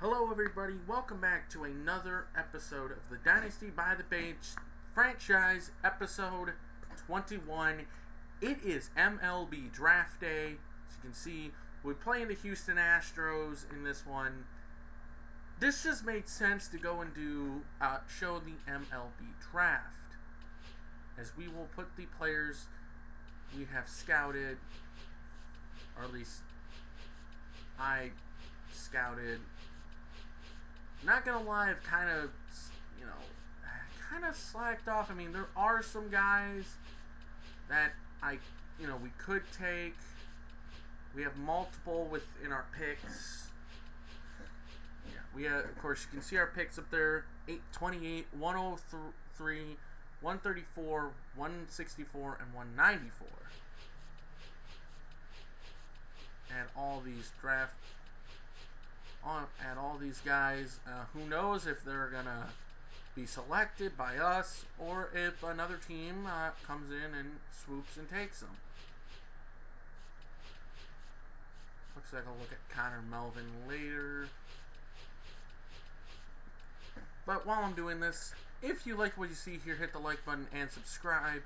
Hello everybody, welcome back to another episode of the Dynasty by the Bench franchise, episode 21. It is MLB Draft Day. As you can see, we're playing the Houston Astros in this one. This just made sense to go and show the MLB Draft, as we will put the players we have scouted, or at least I scouted. Not gonna lie, I've kind of slacked off. I mean, there are some guys that we could take. We have multiple within our picks. Yeah, we have, of course, you can see our picks up there: 828, 103, 134, 164, and 194. And all these all these guys. Who knows if they're gonna be selected by us or if another team comes in and swoops and takes them. Looks like I'll look at Connor Melvin later. But while I'm doing this, if you like what you see here, hit the like button and subscribe.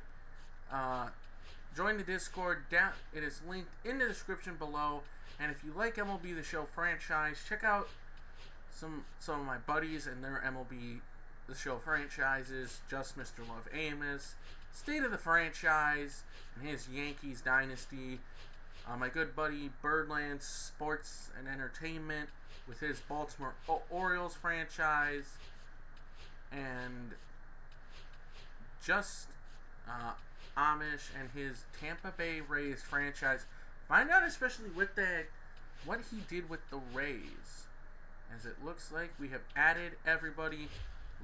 Join the Discord. It is linked in the description below. And if you like MLB The Show franchise, check out some of my buddies and their MLB The Show franchises. Just Mr. Love Amos, State of the Franchise, and his Yankees Dynasty. My good buddy Birdland Sports and Entertainment with his Baltimore Orioles franchise. And just Amish and his Tampa Bay Rays franchise. Find out especially with that what he did with the Rays, as it looks like we have added everybody.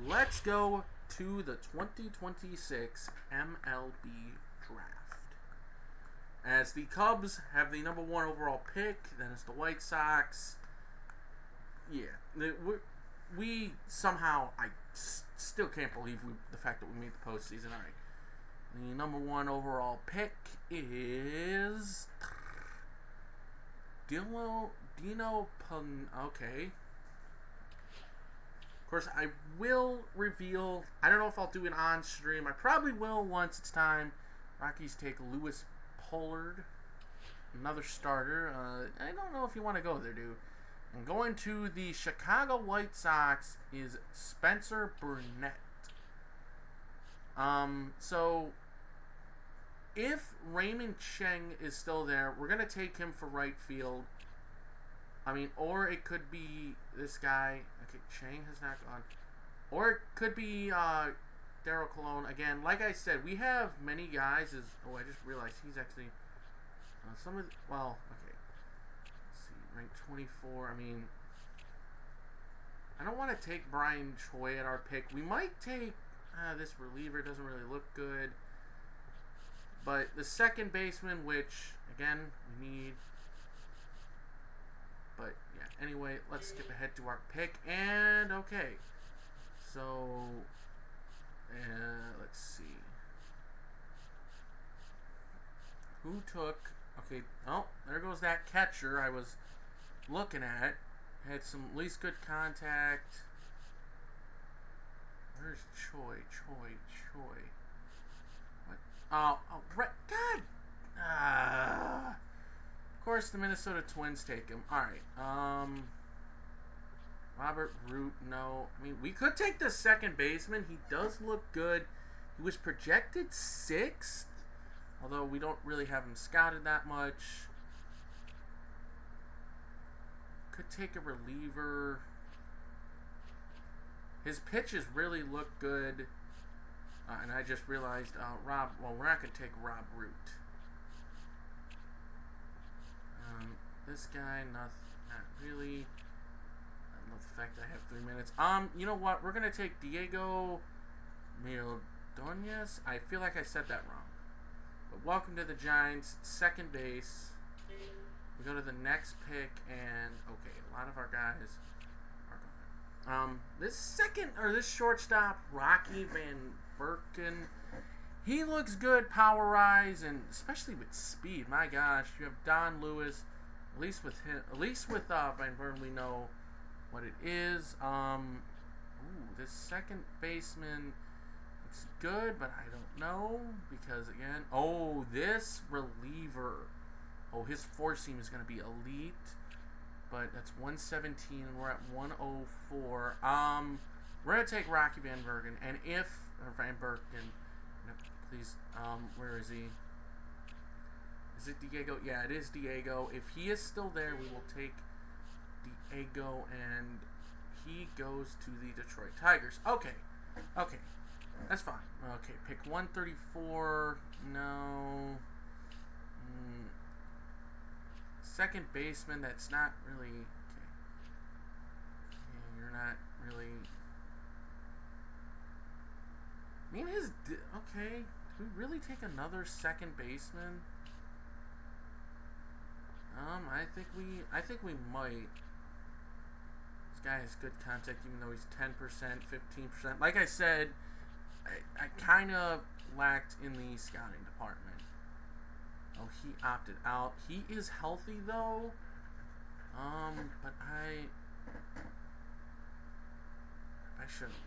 Let's go to the 2026 MLB Draft. As the Cubs have the number 1 overall pick, then it's the White Sox. Yeah, we somehow, I still can't believe the fact that we made the postseason. All right. The number 1 overall pick is Okay. Of course, I will reveal. I don't know if I'll do it on stream. I probably will once it's time. Rockies take Lewis Pollard, another starter. I don't know if you want to go there, dude. And going to the Chicago White Sox is Spencer Burnett. So if Raymond Cheng is still there, we're going to take him for right field. I mean, or it could be this guy. Okay, Cheng has not gone. Or it could be Darryl Colon. Again, like I said, we have many guys. I just realized he's actually okay. Let's see, ranked 24. I mean, I don't want to take Brian Choi at our pick. We might take this reliever. Doesn't really look good. But the second baseman, which, again, we need. But, yeah, anyway, let's skip ahead to our pick. And, okay. So, let's see. Who took. Okay, oh, there goes that catcher I was looking at. Had some at least good contact. Where's Choi? What? Oh, right. God. Of course, the Minnesota Twins take him. All right. Robert Root. No. I mean, we could take the second baseman. He does look good. He was projected 6th, although we don't really have him scouted that much. Could take a reliever. His pitches really look good. And I just realized, we're not going to take Rob Root. This guy, not really. I love the fact that I have 3 minutes. You know what? We're going to take Diego Mildonez. I feel like I said that wrong. But welcome to the Giants, second base. We go to the next pick, and, okay, a lot of our guys are gone. This shortstop, Rocky Van Berken, he looks good power-wise, and especially with speed. My gosh, you have Don Lewis. At least with Van Buren, we know what it is. This second baseman looks good, but I don't know because again, this reliever. His four seam is going to be elite, but that's 117 and we're at 104. We're going to take Rocky Van Bergen, and Van Bergen, please, where is he? Is it Diego? Yeah, it is Diego. If he is still there, we will take Diego, and he goes to the Detroit Tigers. Okay, that's fine. Okay, pick 134. No. Second baseman, that's not really... Okay. Yeah, you're not really... I mean, okay, do we really take another second baseman? I think we might. This guy has good contact, even though he's 10%, 15%. Like I said, I kind of lacked in the scouting department. He opted out. He is healthy though. But I shouldn't.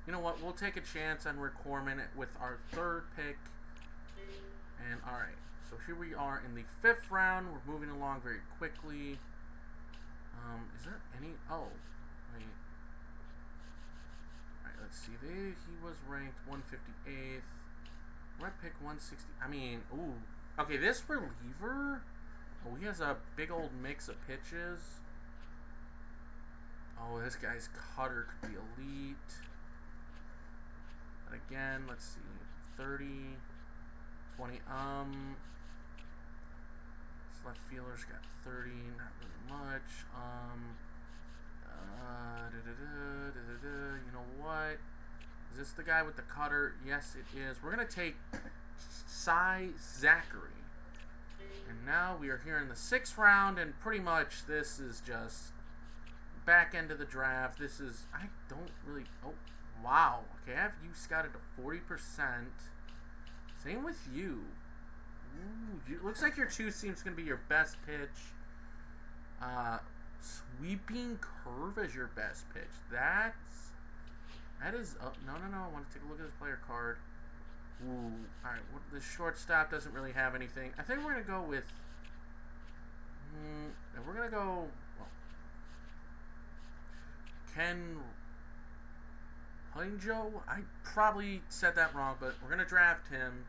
You know what? We'll take a chance on Rick Corman with our third pick. And alright, so here we are in the 5th round. We're moving along very quickly. Is there any... Oh, wait. Alright, let's see. He was ranked 158th. We're at pick 160. I mean, ooh. Okay, this reliever... he has a big old mix of pitches. This guy's cutter could be elite. But again, let's see. 30... 20. This left fielder's got 30, not really much. You know what? Is this the guy with the cutter? Yes, it is. We're gonna take Cy Zachary. And now we are here in the 6th round, and pretty much this is just back end of the draft. This is, I don't really, wow. Okay, I have you scouted to 40%. Same with you. Ooh, looks like your 2 seam's going to be your best pitch. Sweeping curve as your best pitch. That is... no. I want to take a look at this player card. Ooh. Alright, the shortstop doesn't really have anything. I think we're going to go with... we're going to go... Well, Ken... Hunjo? I probably said that wrong, but we're gonna draft him.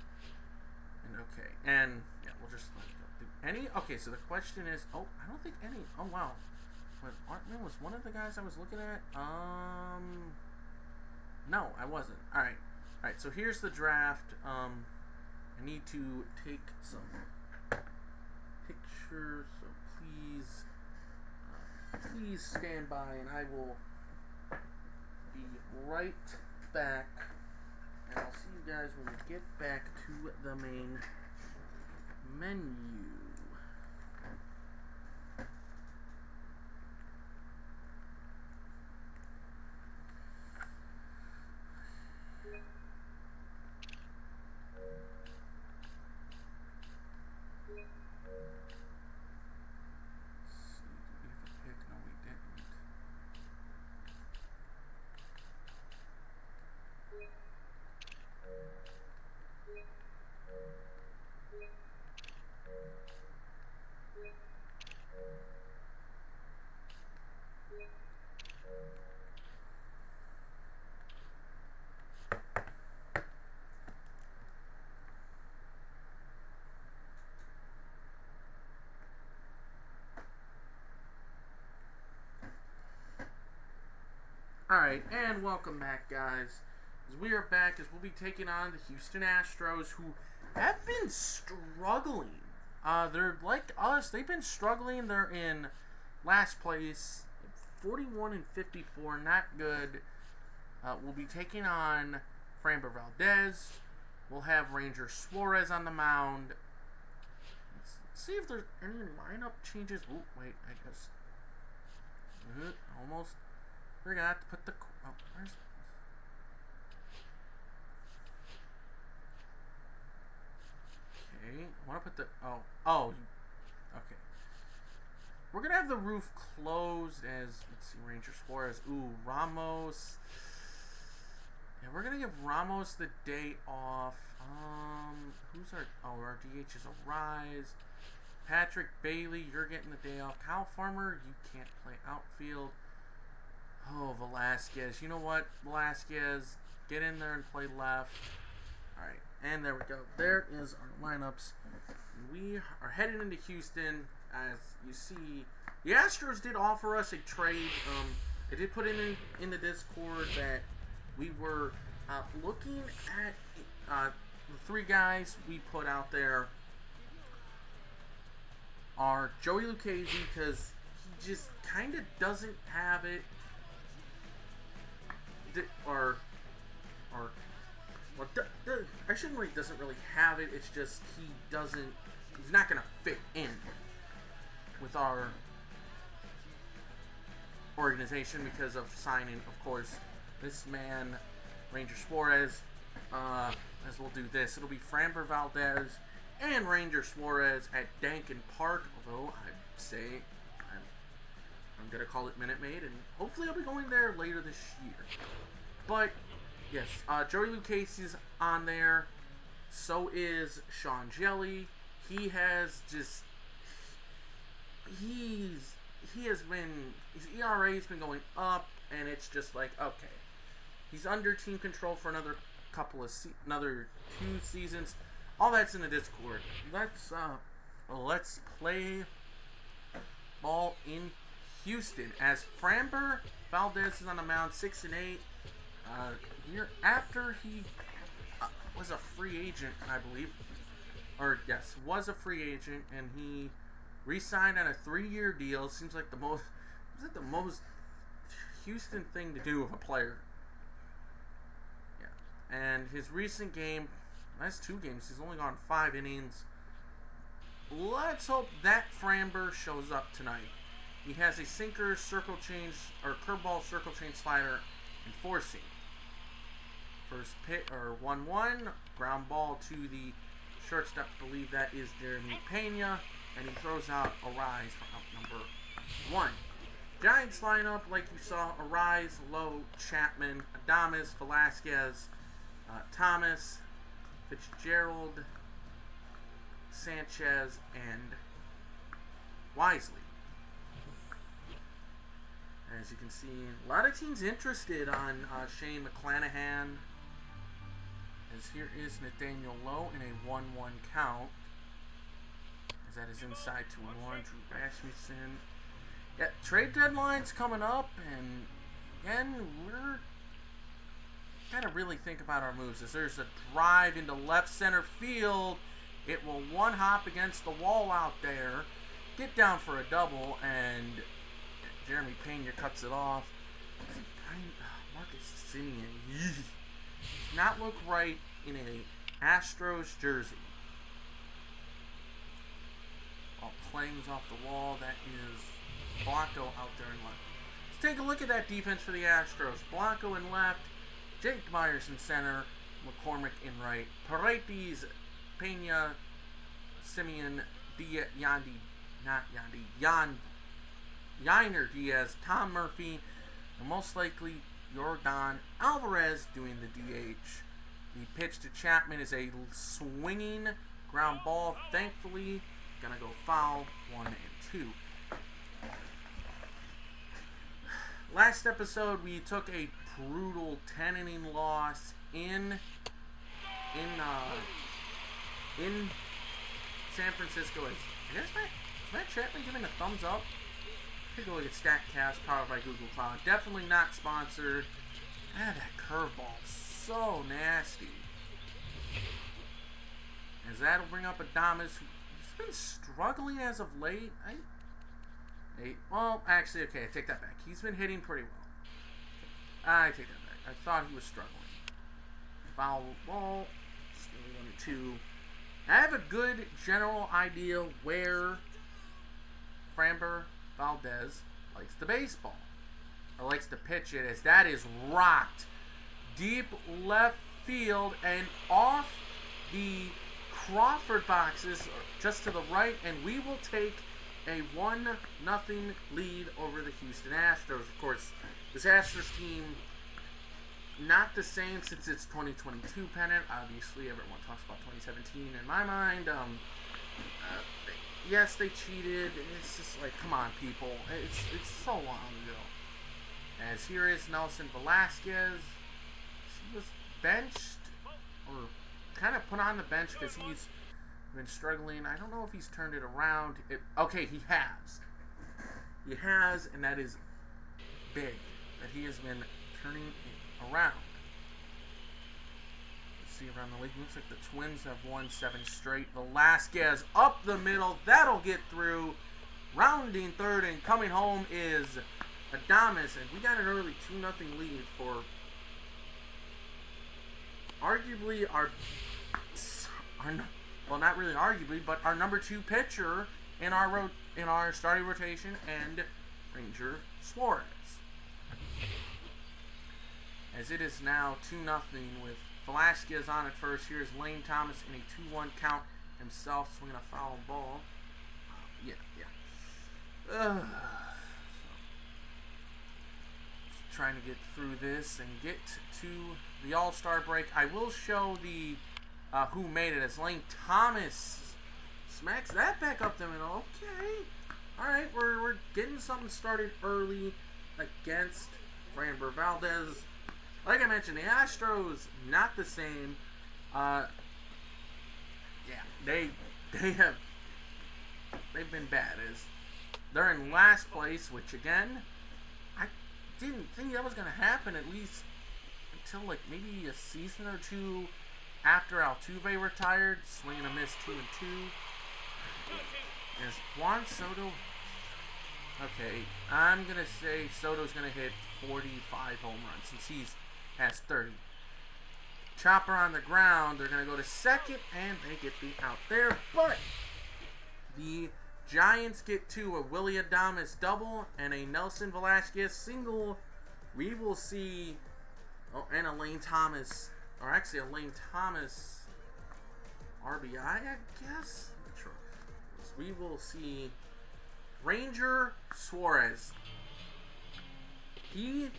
And okay, and yeah, we'll just let it go. Any? Okay, so the question is, I don't think any. Oh wow, but Artman was one of the guys I was looking at. No, I wasn't. All right. So here's the draft. I need to take some pictures. So please stand by, and I will be right back, and I'll see you guys when we get back to the main menu. Alright, and welcome back, guys. As we are back, as we'll be taking on the Houston Astros, who have been struggling. They're like us. They've been struggling. They're in last place, 41-54, not good. We'll be taking on Framber Valdez. We'll have Ranger Suarez on the mound. Let's see if there's any lineup changes. Oh, wait, I just almost forgot to put the... where's... Okay, I want to put the... okay. we're going to have the roof closed as, let's see, Ranger Suarez. Ooh, Ramos. Yeah, we're going to give Ramos the day off. Our DH is Arise. Patrick Bailey, you're getting the day off. Kyle Farmer, you can't play outfield. Oh, Velasquez. You know what, Velasquez, get in there and play left. All right, and there we go. There is our lineups. We are heading into Houston. As you see, the Astros did offer us a trade. They did put in the Discord that we were looking at the three guys we put out there are Joey Lucchesi, because he just kind of doesn't have it, I shouldn't really doesn't really have it. It's just he's not gonna fit in with our organization because of signing, of course, this man, Ranger Suarez. As we'll do this, it'll be Framber Valdez and Ranger Suarez at Daikin Park, although I'd say I'm going to call it Minute Maid, and hopefully I'll be going there later this year. But, yes, Joey Lucchesi's on there. So is Sean Jelly. He has just... his ERA's been going up, and it's just like, okay. He's under team control for another another 2 seasons. All that's in the Discord. Let's play ball in Houston as Framber Valdez is on the mound, 6-8. Year after he was a free agent, I believe, was a free agent, and he re-signed on a 3-year deal. Seems like the most Houston thing to do with a player. And his recent game, last 2 games, he's only gone 5 innings. Let's hope that Framber shows up tonight. He has a sinker, circle change, or curveball, circle change, slider, and 4-seam. First pitch, or 1-1, ground ball to the shortstop. I believe that is Jeremy Pena, and he throws out Arise for out number 1. Giants lineup, like you saw, Arise, Lowe, Chapman, Adames, Velasquez, Thomas, Fitzgerald, Sanchez, and Wisely. As you can see, a lot of teams interested on Shane McClanahan. As here is Nathaniel Lowe in a 1-1 count. As that is inside 2-1. Drew Rasmussen. Yeah, trade deadline's coming up, and again, we're gotta really think about our moves. As there's a drive into left center field, it will one hop against the wall out there, get down for a double, and Jeremy Pena cuts it off. Marcus Simeon does not look right in a Astros jersey. Ball clangs off the wall. That is Blanco out there in left. Let's take a look at that defense for the Astros. Blanco in left, Jake Myers in center, McCormick in right, Paredes, Pena, Simeon, Yainer Diaz, Tom Murphy, and most likely Yordan Alvarez doing the DH. The pitch to Chapman is a swinging ground ball. Thankfully, gonna go foul, 1 and 2. Last episode, we took a brutal 10-inning loss in San Francisco. I guess Matt Chapman giving a thumbs up. Take a look at StatCast, powered by Google Cloud. Definitely not sponsored. That curveball, so nasty. As that'll bring up Adames, who's been struggling as of late. Well, actually, okay, I take that back. He's been hitting pretty well. I take that back. I thought he was struggling. Foul ball. Still 1 and 2. I have a good general idea where Framber Valdez likes the baseball, or likes to pitch it, as that is rocked deep left field and off the Crawford boxes just to the right, and we will take a 1-0 lead over the Houston Astros. Of course, this Astros team, not the same since its 2022 pennant. Obviously, everyone talks about 2017 in my mind. Yes, they cheated. It's just like, come on, people. It's so long ago. As here is Nelson Velasquez. He was benched, or kind of put on the bench because he's been struggling. I don't know if he's turned it around. Okay, he has. He has, and that is big. That he has been turning it around. Let's see around the league. Looks like the Twins have won 7 straight. Velasquez up the middle. That'll get through. Rounding third and coming home is Adames. And we got an early 2-0 lead for arguably our well, not really arguably, but our number 2 pitcher in our starting rotation, and Ranger Suarez. As it is now 2-0 with Velasquez on at first. Here's Lane Thomas in a 2-1 count himself, swinging a foul ball. Trying to get through this and get to the All-Star break. I will show the who made it, as Lane Thomas smacks that back up the middle. Okay. Alright, we're getting something started early against Framber Valdez. Like I mentioned, the Astros, not the same. They've been bad. As they're in last place, which again, I didn't think that was going to happen, at least until like maybe a season or two after Altuve retired. Swinging a miss, 2-2. Is Juan Soto? Okay, I'm going to say Soto's going to hit 45 home runs since he has 30. Chopper on the ground. They're going to go to second, and they get the out there. But the Giants get to a Willy Adames double and a Nelson Velasquez single. We will see, and a Lane Thomas, or actually a Lane Thomas RBI, I guess. I'm not sure. We will see Ranger Suarez. He,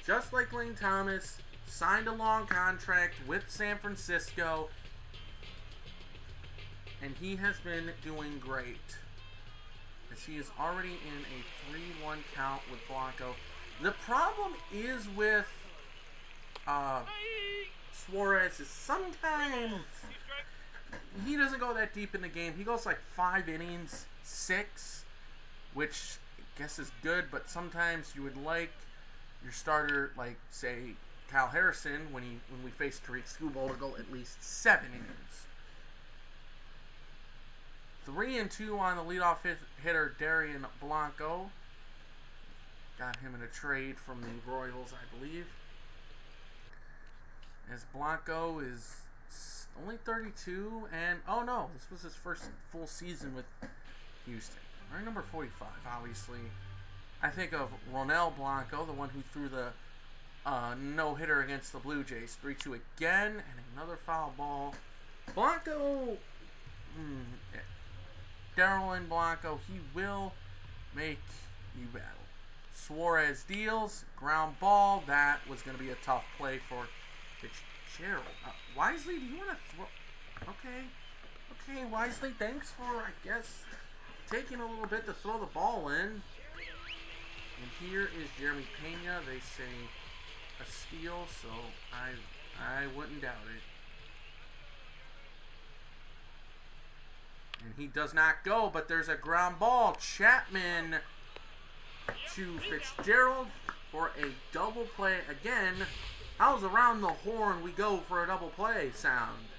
just like Lane Thomas, signed a long contract with San Francisco, and he has been doing great, as he is already in a 3-1 count with Blanco. The problem is with Suarez is sometimes he doesn't go that deep in the game. He goes like 5 innings, 6, which I guess is good, but sometimes you would like your starter, like say Kyle Harrison, when we face Tariq Skubal, to go at least 7 innings. 3-2 on the leadoff hitter, Daikin Blanco. Got him in a trade from the Royals, I believe. As Blanco is only 32, and oh no, this was his first full season with Houston. Right, number 45, obviously. I think of Ronel Blanco, the one who threw the no-hitter against the Blue Jays. 3-2 again, and another foul ball. Blanco, Darylin Blanco, he will make you battle. Suarez deals, ground ball. That was going to be a tough play for Fitzgerald. Wisely, do you want to throw? Okay, Wisely, thanks for, I guess, taking a little bit to throw the ball in. And here is Jeremy Pena. They say a steal, so I wouldn't doubt it. And he does not go, but there's a ground ball. Chapman to Fitzgerald for a double play again. How's around the horn we go for a double play sound?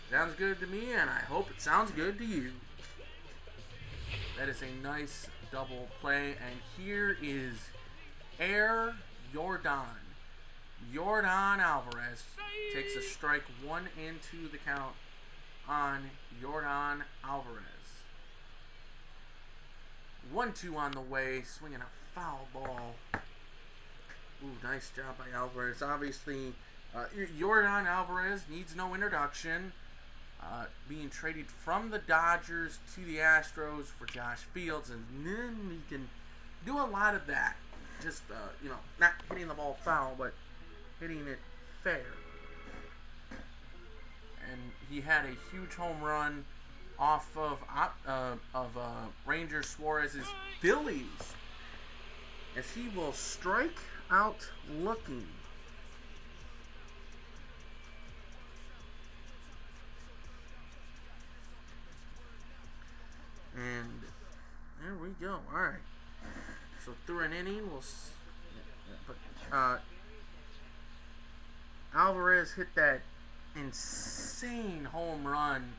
Sounds good to me, and I hope it sounds good to you. That is a nice double play, and here is Yordan Alvarez takes a strike 1 into the count on Yordan Alvarez. 1-2 on the way, swinging a foul ball. Ooh, nice job by Alvarez. Obviously, Yordan Alvarez needs no introduction. being traded from the Dodgers to the Astros for Josh Fields, and then he can do a lot of that. Just, not hitting the ball foul, but hitting it fair. And he had a huge home run off of Ranger Suarez's Phillies, as he will strike out looking. And there we go. All right. So through an inning, Alvarez hit that insane home run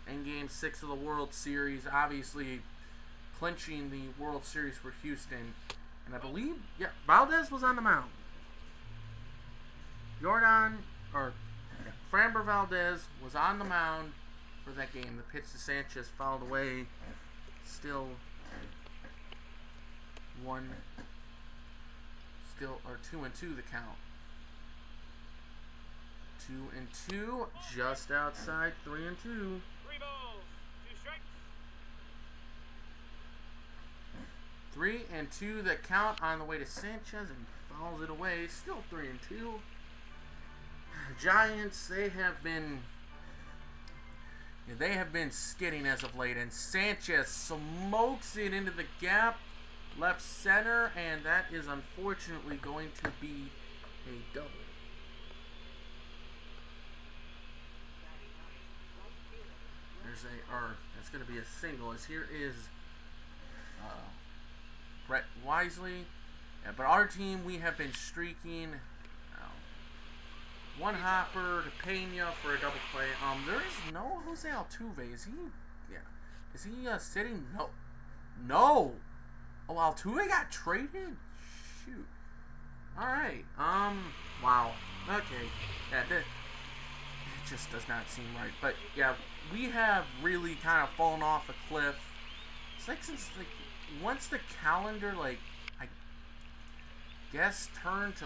in Game 6 of the World Series, obviously clinching the World Series for Houston. And I believe, Valdez was on the mound. Framber Valdez was on the mound for that game. The pitch to Sanchez fouled away. Still 2-2 the count. 2-2, just outside 3-2. 3 balls, 2 strikes. 3-2 the count on the way to Sanchez, and fouls it away. Still 3-2. Giants, they have been skidding as of late, and Sanchez smokes it into the gap, left center, and that is unfortunately going to be a double. It's going to be a single, as here is Brett Wisely. But our team, we have been streaking. One hopper to Pena for a double play. There is no Jose Altuve. Is he sitting? No. Oh, Altuve got traded? Shoot. Alright. Wow. Okay. Yeah, it just does not seem right. But, yeah, we have really kind of fallen off a cliff. It's like since, once the calendar, I guess, turned to,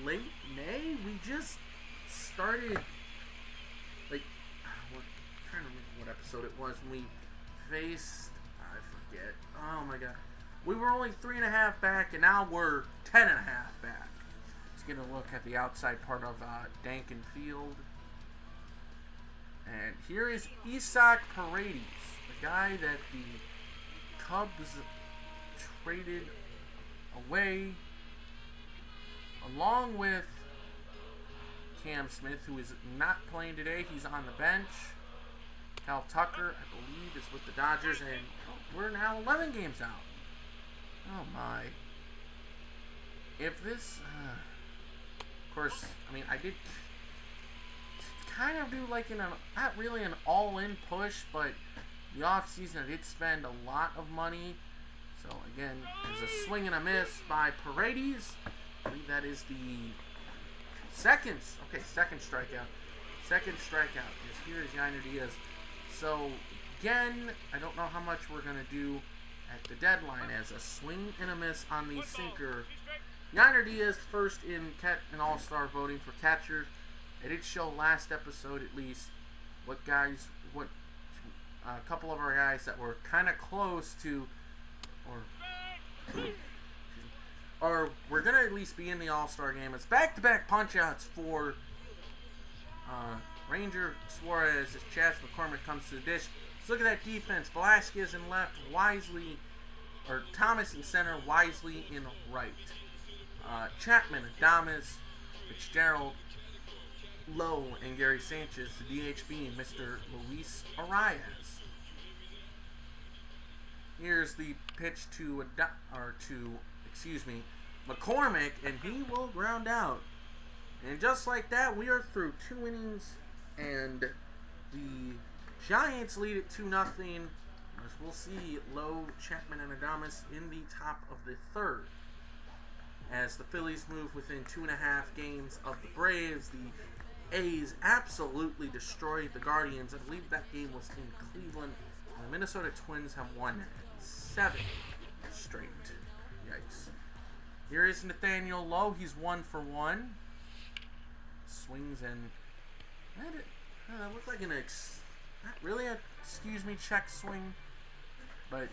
late May, we just started, we're trying to remember what episode it was when we faced, I forget, oh my god, we were only 3.5 back, and now we're 10.5 back. Let's get a look at the outside part of Daikin Field, and here is Isaac Paredes, the guy that the Cubs traded away, along with Cam Smith, who is not playing today. He's on the bench. Cal Tucker, I believe, is with the Dodgers, and we're now 11 games out. Oh my. If this, of course, I did kind of do not really an all-in push, but the offseason I did spend a lot of money. So again, there's a swing and a miss by Paredes. I believe that is the second strikeout. Second strikeout is here is Yainer Diaz. So again, I don't know how much we're gonna do at the deadline, as a swing and a miss on the sinker. Yainer Diaz first in All-Star voting for catcher. It did show last episode at least what a couple of our guys that were kind of close to, or we're going to at least be in the All-Star game. It's back-to-back punch-outs for Ranger Suarez as Chas McCormick comes to the dish. Let's look at that defense. Velasquez in left, Thomas in center, Wisely in right. Chapman, Adames, Fitzgerald, Lowe, and Gary Sanchez, the DH being Mr. Luis Arias. Here's the pitch to McCormick, and he will ground out. And just like that, we are through 2 innings, and the Giants lead it 2-0. As we'll see Lowe, Chapman, and Adames in the top of the third. As the Phillies move within 2.5 games of the Braves, the A's absolutely destroyed the Guardians. I believe that game was in Cleveland. And the Minnesota Twins have won 7 straight. Yikes. Here is Nathaniel Lowe. He's 1 for 1. Swings and that looked like not really a, excuse me, check swing, but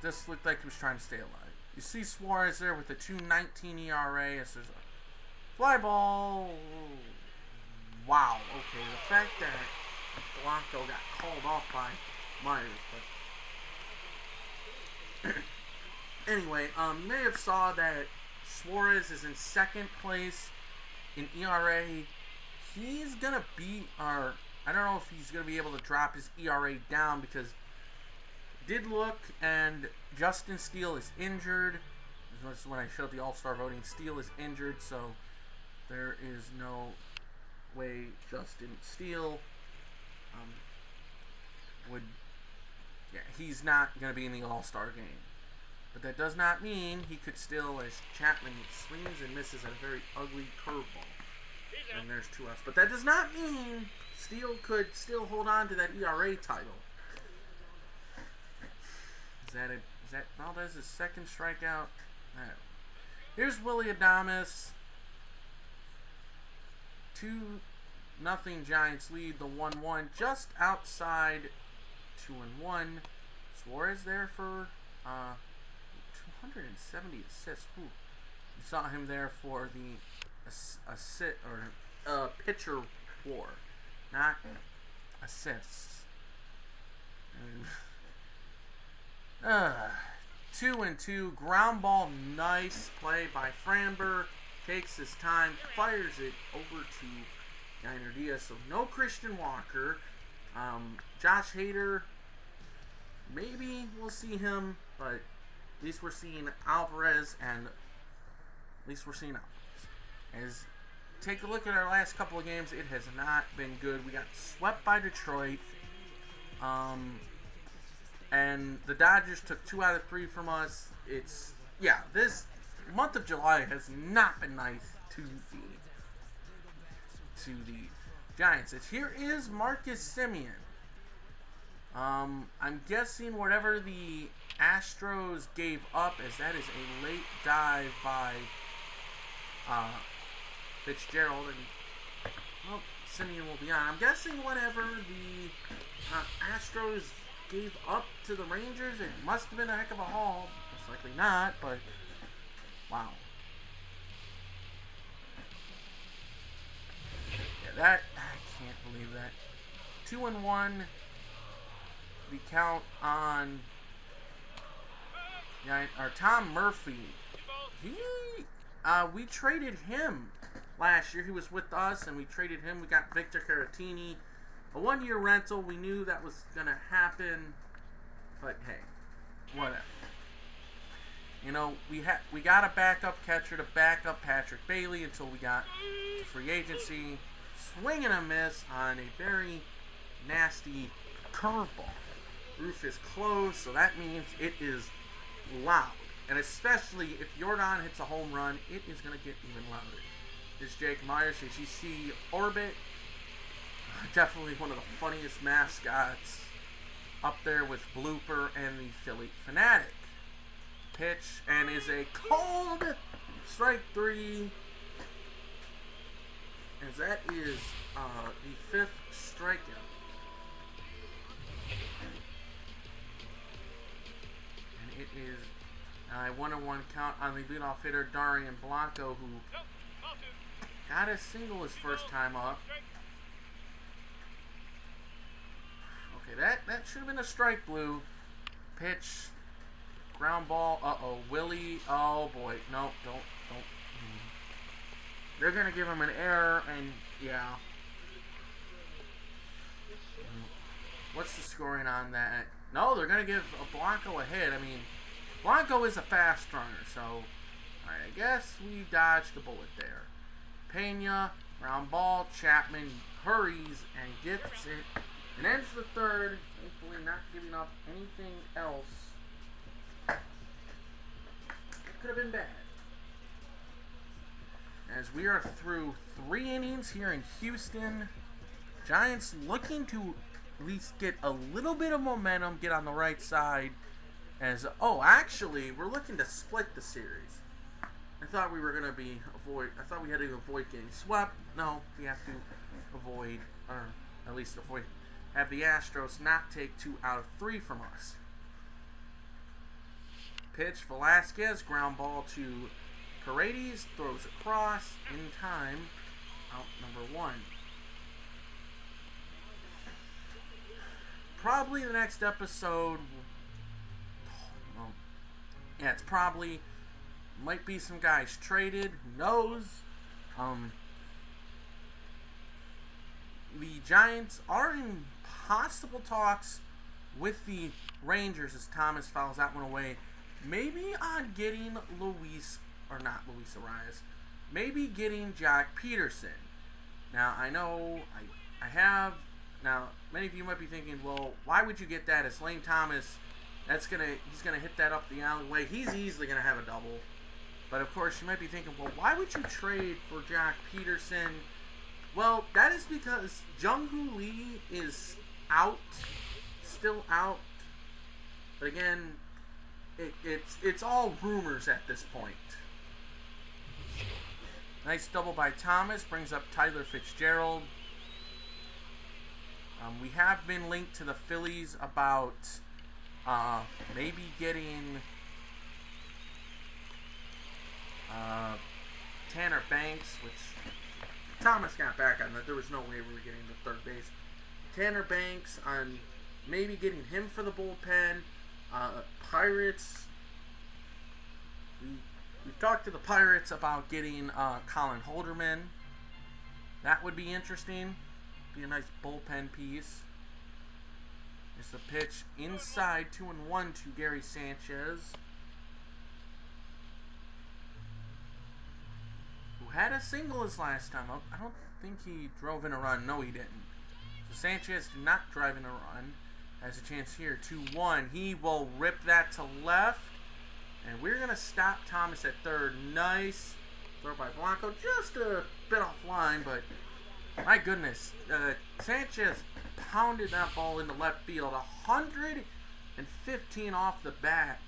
this looked like he was trying to stay alive. You see Suarez there with a 2.19 ERA as there's a fly ball. Wow, okay, the fact that Blanco got called off by Myers, but anyway, you may have saw that Suarez is in second place in ERA. He's gonna beat our, I don't know if he's gonna be able to drop his ERA down, because did look, and Justin Steele is injured. This is when I showed the All-Star voting. Steele is injured, so there is no way Justin Steele would. Yeah, he's not going to be in the All-Star game. But that does not mean he could still, as Chapman swings and misses at a very ugly curveball. And there's 2 outs. But that does not mean Steele could still hold on to that ERA title. Is that Valdez's second strikeout? Here's Willy Adames. 2-0 Giants lead the 1-1, just outside 2-1. Suarez there for 270 assists. Ooh. You saw him there for the pitcher war, not assists. 2-2, ground ball, nice play by Framber, takes his time, fires it over to Yainer Diaz, so no Christian Walker. Josh Hader, maybe we'll see him, but at least we're seeing Alvarez, As take a look at our last couple of games, it has not been good. We got swept by Detroit. And the Dodgers took 2 out of 3 from us. This month of July has not been nice to the Giants. Here is Marcus Semien. I'm guessing whatever the Astros gave up, as that is a late dive by Fitzgerald, and well, Semien will be on. I'm guessing whatever the Astros gave up to the Rangers, it must have been a heck of a haul. Most likely not, but wow. Yeah, I can't believe that. 2-1. The count on Tom Murphy. We traded him last year. He was with us, and we traded him. We got Victor Caratini. A 1-year rental. We knew that was going to happen. But, hey, whatever. You know, we got a backup catcher to back up Patrick Bailey until we got to free agency. Swing and a miss on a very nasty curveball. Roof is closed, so that means it is loud. And especially if Yordan hits a home run, it is going to get even louder. This is Jake Myers. As you see, Orbit, definitely one of the funniest mascots, up there with Blooper and the Philly Fanatic. Pitch, and is a cold strike 3. As that is the 5th strikeout. And it is a 1-1 count on the leadoff hitter, Darian Blanco, who got a single his first time up. Okay, that should have been a strike, Blue. Pitch, ground ball. Willie. Oh boy, no, don't. They're gonna give him an error, and yeah. What's the scoring on that? No, they're gonna give Blanco a hit. I mean, Blanco is a fast runner, so alright, I guess we dodged a bullet there. Pena, ground ball, Chapman hurries and gets it, and ends the 3rd, thankfully not giving up anything else. It could have been bad. As we are through 3 innings here in Houston, Giants looking to at least get a little bit of momentum, get on the right side. Actually, we're looking to split the series. I thought we were going to I thought we had to avoid getting swept. No, we have to avoid have the Astros not take 2 out of 3 from us. Pitch, Velasquez, ground ball to Paredes, throws across, in time, out number 1. Probably the next episode, well, yeah, it's probably, might be some guys traded, who knows. The Giants are in possible talks with the Rangers as Thomas fouls that one away. Maybe on getting Luis Arias. Maybe getting Jack Peterson. Now, I know I have. Now, many of you might be thinking, well, why would you get that? It's Lane Thomas. He's gonna hit that up the alleyway. He's easily gonna have a double. But of course, you might be thinking, well, why would you trade for Jack Peterson? Well, that is because Jung-Hoo Lee is out, still out. But again, it's all rumors at this point. Nice double by Thomas, brings up Tyler Fitzgerald. We have been linked to the Phillies about maybe getting Tanner Banks, which Thomas got back on that. There was no way we were getting to third base. Tanner Banks on maybe getting him for the bullpen. Pirates. We talked to the Pirates about getting Colin Holderman. That would be interesting. Be a nice bullpen piece. Is the pitch inside 2-1 to Gary Sanchez, who had a single his last time up. I don't think he drove in a run. No, he didn't. So Sanchez did not drive in a run. Has a chance here. 2-1. He will rip that to left. And we're going to stop Thomas at third. Nice throw by Blanco. Just a bit offline, but my goodness. Sanchez pounded that ball into left field. 115 off the bat.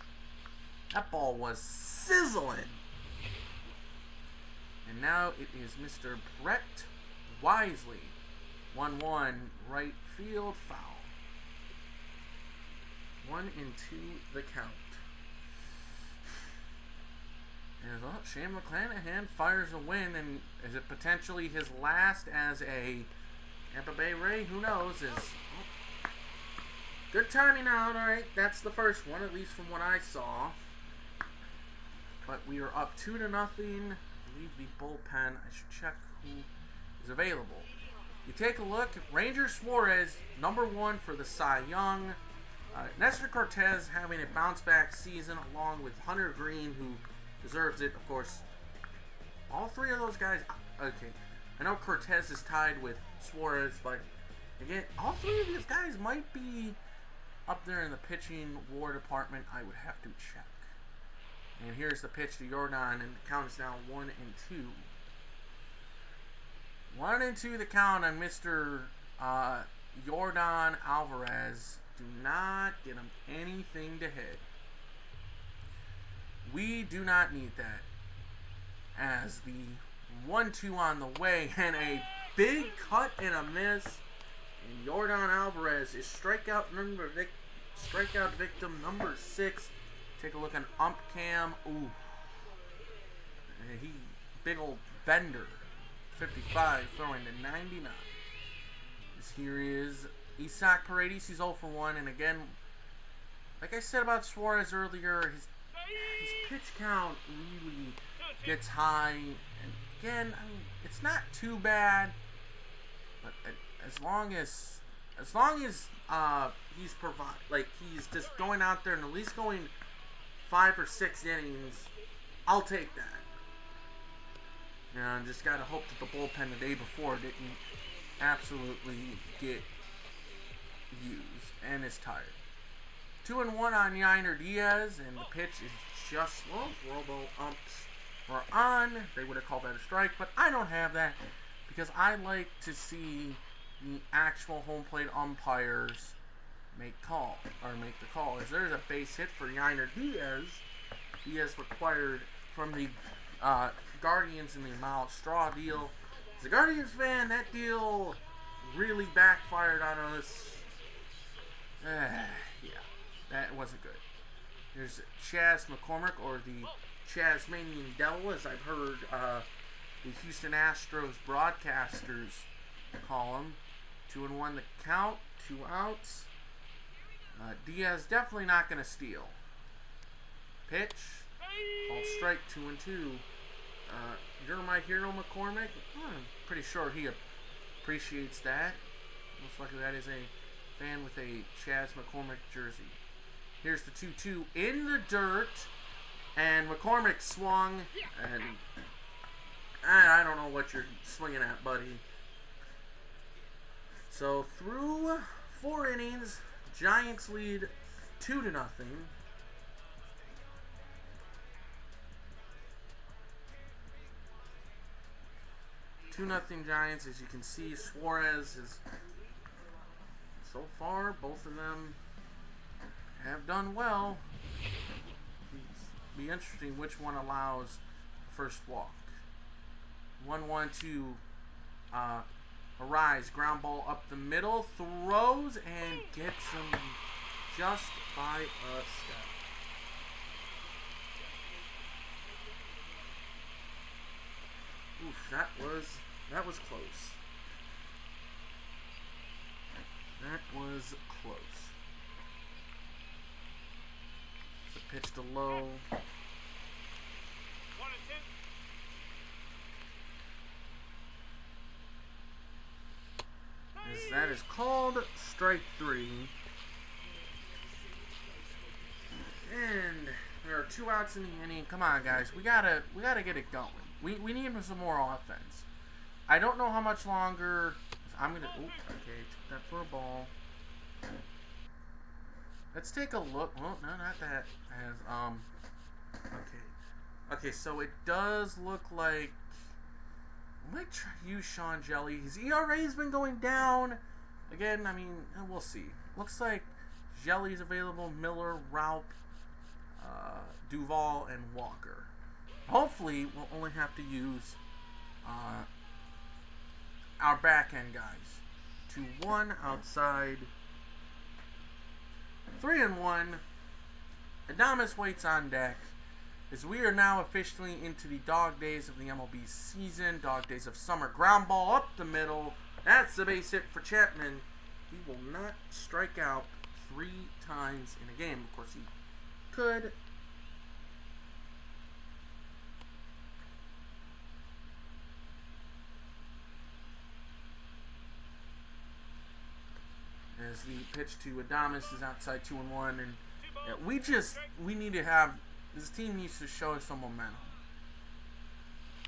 That ball was sizzling. And now it is Mr. Brett Wisely. 1-1 right field foul. 1-2 the count. And Shane McClanahan fires a win, and is it potentially his last as a Tampa Bay Ray? Who knows? Good timing out, alright. That's the first one, at least from what I saw. But we are up 2-0. I believe the bullpen. I should check who is available. You take a look at Ranger Suarez, number 1 for the Cy Young. Nestor Cortez having a bounce-back season along with Hunter Green, who deserves it, of course. All 3 of those guys. Okay, I know Cortez is tied with Suarez, but again, all 3 of these guys might be up there in the pitching WAR department. I would have to check. And here's the pitch to Yordan, and the count is now 1-2. 1-2 the count on Mr. Yordan Alvarez. Do not get him anything to hit. We do not need that. As the 1-2 on the way, and a big cut and a miss. And Yordan Alvarez is strikeout victim number 6. Take a look on ump cam. Ooh. Big old bender. 55 throwing to 99. This here is Isaac Paredes. He's 0 for 1. And again, like I said about Suarez earlier, his pitch count really gets high. And again, I mean, it's not too bad. But as long as he's he's just going out there and at least going 5 or 6 innings, I'll take that. You know, and just gotta hope that the bullpen the day before didn't absolutely get used and is tired. 2-1 on Yainer Diaz, and the pitch is just robo umps were on. They would have called that a strike, but I don't have that because I like to see the actual home plate umpires make the call. As there's a base hit for Yainer Diaz. Diaz required from the Guardians in the Miles Straw deal. As a Guardians fan, that deal really backfired on us. Yeah, that wasn't good. There's Chas McCormick, or the Chasmanian Devil, as I've heard the Houston Astros broadcasters call him. 2-1 the count, 2 outs. Diaz definitely not going to steal. Pitch, called strike, 2-2. You're my hero, McCormick. I'm pretty sure he appreciates that. Most likely that is a fan with a Chas McCormick jersey. Here's the 2-2 in the dirt, and McCormick swung, and I don't know what you're swinging at, buddy. So through 4 innings, Giants lead 2-0. 2-0 Giants. As you can see, Suarez is, so far, both of them have done well. Be interesting which one allows first walk. 1-1 to Arise. Ground ball up the middle. Throws and gets him just by a step. Oof, that was close. That was close. It's a pitch to low. 1-10. As that is called strike 3. And there are 2 outs in the inning. Come on, guys. We gotta get it going. We need some more offense. I don't know how much longer. I'm gonna. Okay, took that for a ball. Let's take a look. Well, no, not that. As Okay, so it does look like we might try to use Sean Jelly. His ERA's been going down. Again, I mean, we'll see. Looks like Jelly's available. Miller, Raup, Duvall, and Walker. Hopefully, we'll only have to use our back end guys. 2-1 outside. 3-1. Adames waits on deck. As we are now officially into the dog days of the MLB season, dog days of summer. Ground ball up the middle. That's the base hit for Chapman. He will not strike out 3 times in a game. Of course, he could. As the pitch to Adames is outside 2-1, and we need to have, this team needs to show us some momentum.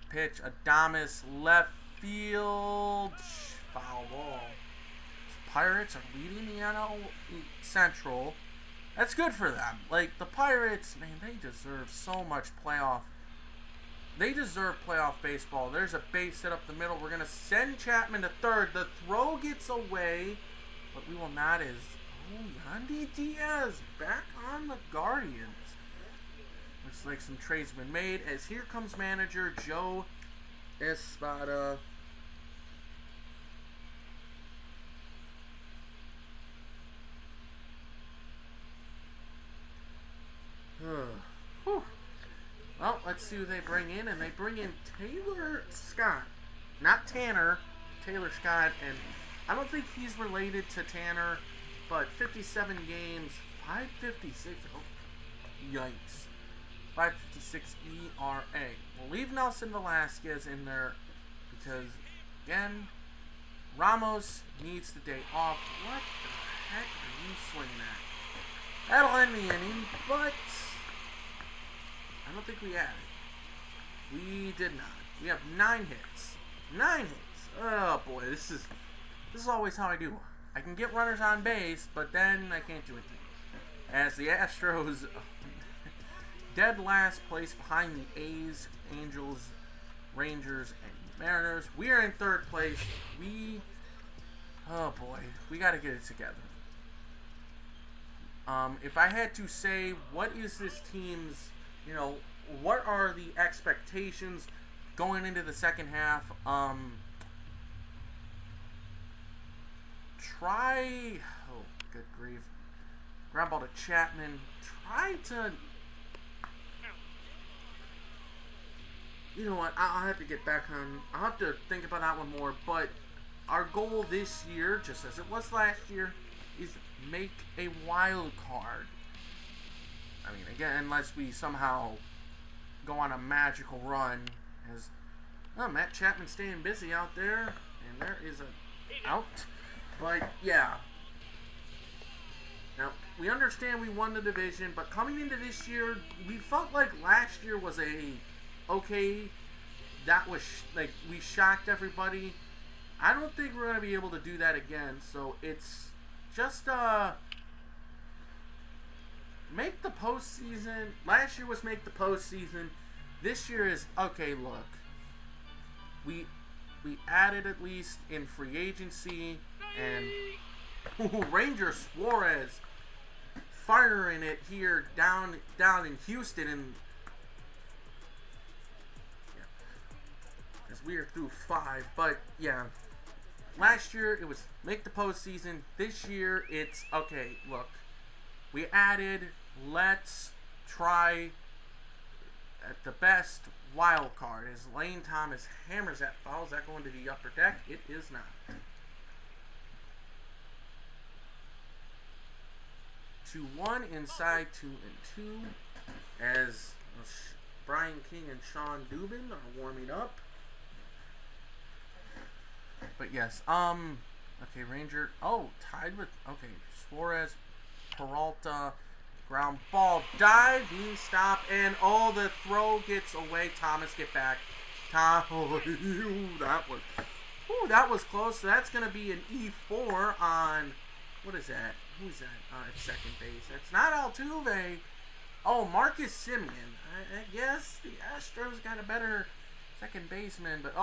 Pitch, Adames, left field, foul ball. Pirates are leading the NL Central. That's good for them. Like, the Pirates, man, they deserve so much playoff. They deserve playoff baseball. There's a base hit up the middle. We're going to send Chapman to third. The throw gets away, but we will not as... Oh, Yandy Diaz back on the Guardians. Looks like some trades have been made. As here comes manager Joe Espada. Well, let's see who they bring in. And they bring in Taylor Scott. Not Tanner. Taylor Scott. And I don't think he's related to Tanner. But 57 games. 556. Oh, yikes. 556 ERA. We'll leave Nelson Velasquez in there. Because, again, Ramos needs the day off. What the heck are you swinging at? That'll end the inning. But... I don't think we had it. We did not. We have 9 hits. 9 hits. Oh boy, this is always how I do. I can get runners on base, but then I can't do anything. As the Astros dead last place behind the A's, Angels, Rangers, and Mariners. We are in 3rd place. Oh boy, we got to get it together. If I had to say, what is this team's, what are the expectations going into the second half? try. Oh, good grief. Ground ball to Chapman. Try to. You know what? I'll have to get back on. I'll have to think about that one more. But our goal this year, just as it was last year, is make a wild card. I mean, again, unless we somehow go on a magical run. As Matt Chapman staying busy out there, and there is a out. But yeah. Now we understand we won the division, but coming into this year, we felt like last year was okay. That was like we shocked everybody. I don't think we're gonna be able to do that again. So it's just make the postseason. Last year was make the postseason. This year is okay. Look, we added at least in free agency, and Ranger Suarez firing it here down in Houston, and as we are through 5. But yeah, last year it was make the postseason. This year it's okay. Look, we added. Let's try at the best wild card. As Lane Thomas hammers that foul, is that going to the upper deck? It is not. 2-1 inside 2-2 as Brian King and Sean Dubin are warming up. But yes, okay, Ranger. Oh, tied with okay Suarez, Peralta. Ground ball, dive, being stopped, and the throw gets away. Thomas, get back. That was close. So that's going to be an E4 on, what is that? Who's that? At second base. That's not Altuve. Oh, Marcus Simeon. I guess the Astros got a better second baseman, but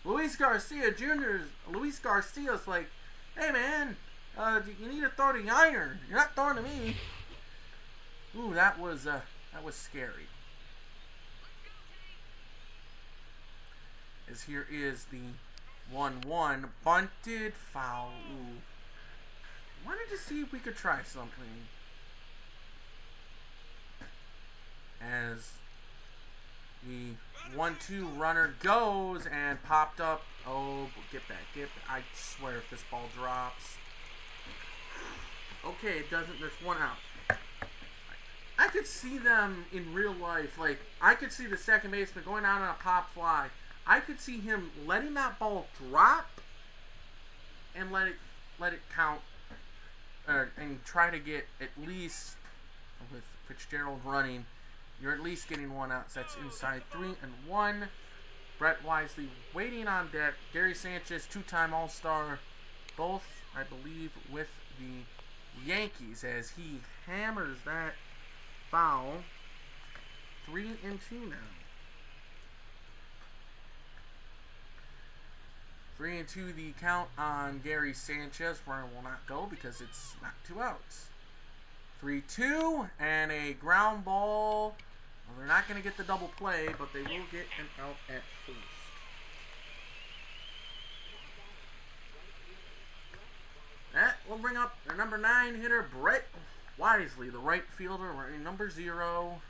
Luis Garcia Jr. Luis Garcia's like, hey man, you need to throw to Yiner. You're not throwing to me. Ooh, that was scary. As here is the 1-1 bunted foul. Ooh. Wanted to see if we could try something. As the 1-2 runner goes and popped up. Oh, get back. I swear if this ball drops. Okay, it doesn't. There's one out. I could see them in real life. Like, I could see the second baseman going out on a pop fly. I could see him letting that ball drop and let it count, and try to get at least, with Fitzgerald running, you're at least getting one out. So that's inside 3-1. Brett Wisely waiting on deck. Gary Sanchez, 2-time All-Star, both, I believe, with the Yankees, as he hammers that foul. 3-2 now. 3-2 the count on Gary Sanchez. Runner will not go because it's not 2 outs. 3-2 and a ground ball. Well, they're not going to get the double play, but they will get an out at first. That will bring up their number 9 hitter, Brett Wisely, the right fielder, wearing number 0.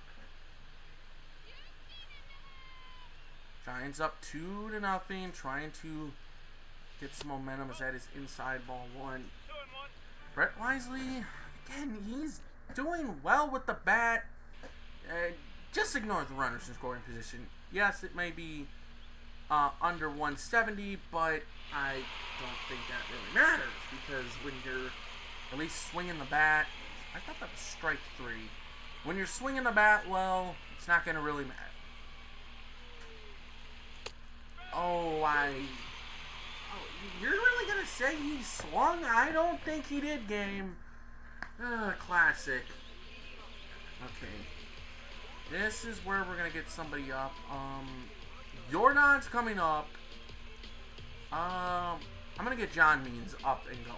Giants up 2-0, trying to get some momentum as that is inside ball 1. Brett Wisely, again, he's doing well with the bat. Just ignore the runners in scoring position. Yes, it may be under 170, but I don't think that really matters, because when you're at least swinging the bat, I thought that was strike 3. When you're swinging the bat well, it's not going to really matter. You're really going to say he swung? I don't think he did, game. Classic. Okay. This is where we're going to get somebody up. Yordan's coming up. I'm going to get John Means up and going.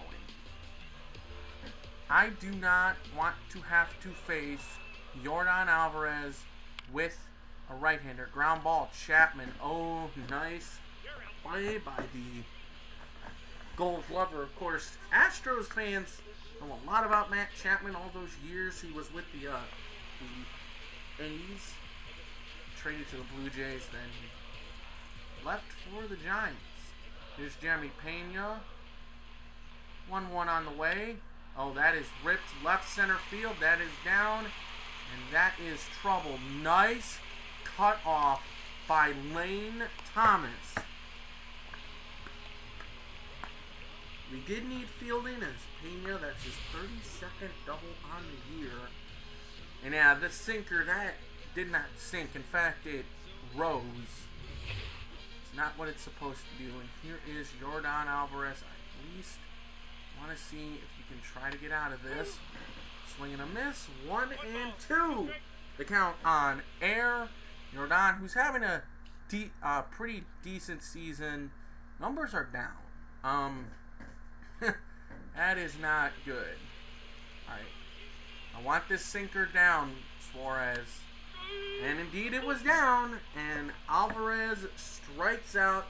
I do not want to have to face Yordan Alvarez with a right-hander. Ground ball, Chapman. Oh, nice play by the Gold Glover, of course. Astros fans know a lot about Matt Chapman. All those years he was with the A's, traded to the Blue Jays, then he left for the Giants. Here's Jeremy Pena. 1-1 on the way. Oh, that is ripped left center field. That is down. And that is trouble. Nice cut off by Lane Thomas. We did need fielding as Pena, that's his 32nd double on the year. And yeah, this sinker, that did not sink. In fact, it rose. It's not what it's supposed to do. And here is Yordan Alvarez. I at least want to see if you can try to get out of this. Swing and a miss. 1-2. The count on air. Yordan, who's having a pretty decent season. Numbers are down. That is not good. Alright. I want this sinker down, Suarez. And indeed it was down. And Alvarez strikes out.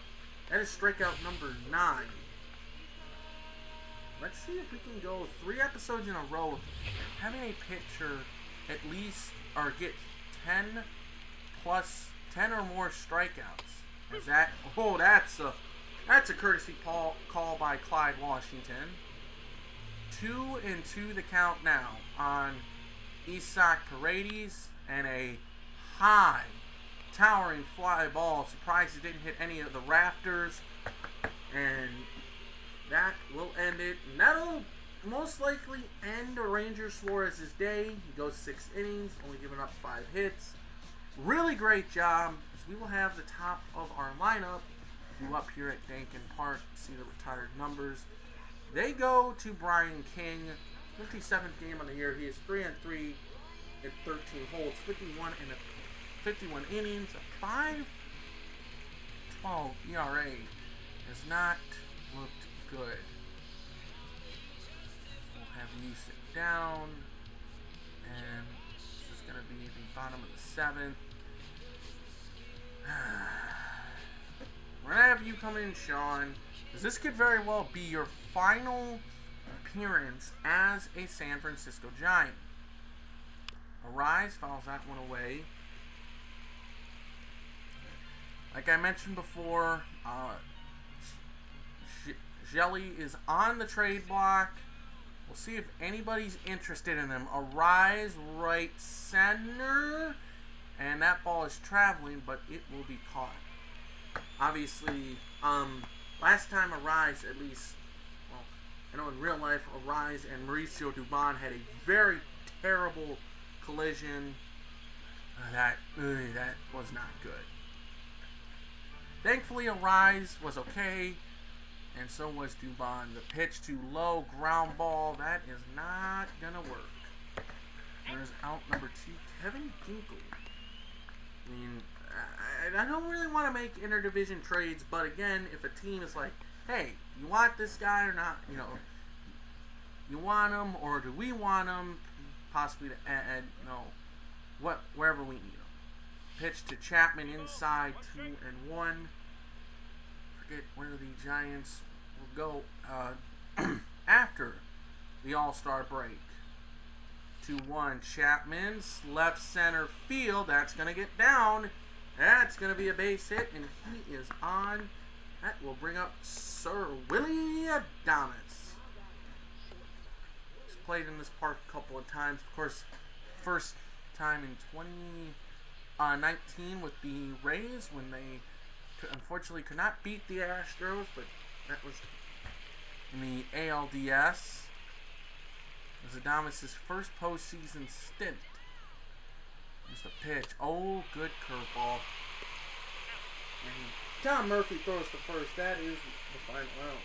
That is strikeout number 9. Let's see if we can go 3 episodes in a row of having a pitcher at least or get 10 or more strikeouts. Is that? Oh, that's a courtesy call by Clyde Washington. 2-2 the count now on Isaac Paredes, and a high towering fly ball. Surprised it didn't hit any of the rafters, and that will end it. And that'll most likely end Ranger Suarez's day. He goes 6 innings, only giving up 5 hits. Really great job. We will have the top of our lineup due up here at Daikin Park. See the retired numbers. They go to Brian King. 57th game of the year. He is 3-3 in 13 holds, 51 innings, a 5.12 ERA. Has not looked good. We'll have you sit down, and this is going to be the bottom of the 7th. We're going to have you come in, Sean, because this could very well be your final appearance as a San Francisco Giant. Arise fouls that one away. Like I mentioned before, Jelly is on the trade block. We'll see if anybody's interested in them. Arise, right center. And that ball is traveling, but it will be caught. Obviously, last time Arise, at least, well, I know in real life, Arise and Mauricio Dubon had a very terrible collision. That was not good. Thankfully, Arise was okay, and so was Dubon. The pitch too low, ground ball, that is not going to work. There's out number 2, Kevin Ginkel. I mean, I don't really want to make interdivision trades, but again, if a team is like, hey, you want this guy or not, you want him, or do we want him, possibly to add, wherever we need him. Pitch to Chapman inside, 2-1. Forget where the Giants will go after the All-Star break. 2-1, Chapman's left center field. That's going to get down. That's going to be a base hit, and he is on. That will bring up Sir Willie Adames. He's played in this park a couple of times. Of course, first time in 2019 with the Rays when they unfortunately could not beat the Astros, but that was in the ALDS. It was Adames' first postseason stint. Here's the pitch. Oh, good curveball. And Tom Murphy throws the first. That is the final out.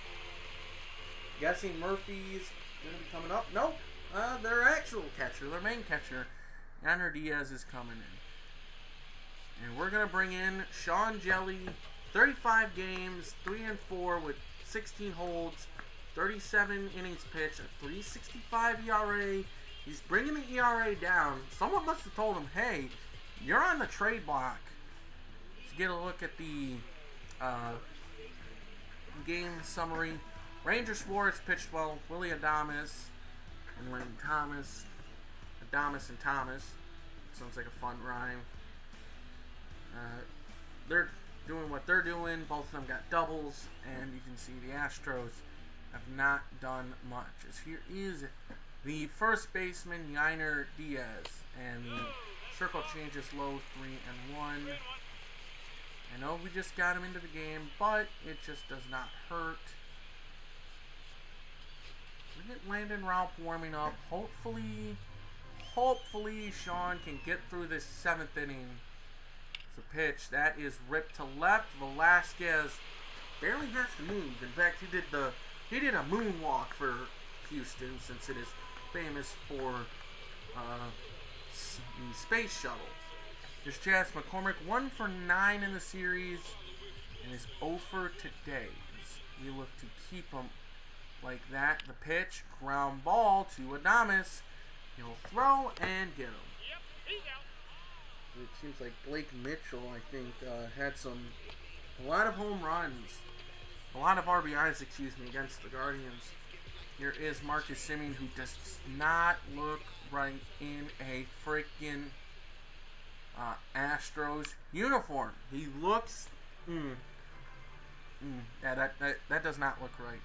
Guessing Murphy's going to be coming up. Nope. Their actual catcher, their main catcher, Yander Diaz, is coming in. And we're going to bring in Sean Jelly. 35 games, 3-4 with 16 holds. 37 innings pitched, a 3.65 ERA. He's bringing the ERA down. Someone must have told him, hey, you're on the trade block. Let's get a look at the game summary. Ranger Schwartz pitched well. Willie Adames and Lane Thomas. Adames and Thomas. Sounds like a fun rhyme. They're doing what they're doing. Both of them got doubles. And you can see the Astros have not done much. As here is the first baseman, Yainer Diaz. And the circle changes low 3-1. I know we just got him into the game, but it just does not hurt. We get Landon Ralph warming up. Hopefully Sean can get through this 7th inning. It's a pitch that is ripped to left. Velasquez barely has to move. In fact, he did a moonwalk for Houston, since it is famous for the space shuttle. There's Chas McCormick, 1 for 9 in the series, and is 0 for today. We look to keep him like that. The pitch, ground ball to Adames. He'll throw and get him. Yep, he's out. It seems like Blake Mitchell, I think, had a lot of home runs, a lot of RBIs, against the Guardians. Here is Marcus Semien, who does not look right in a freaking Astros uniform. He looks, yeah, that does not look right.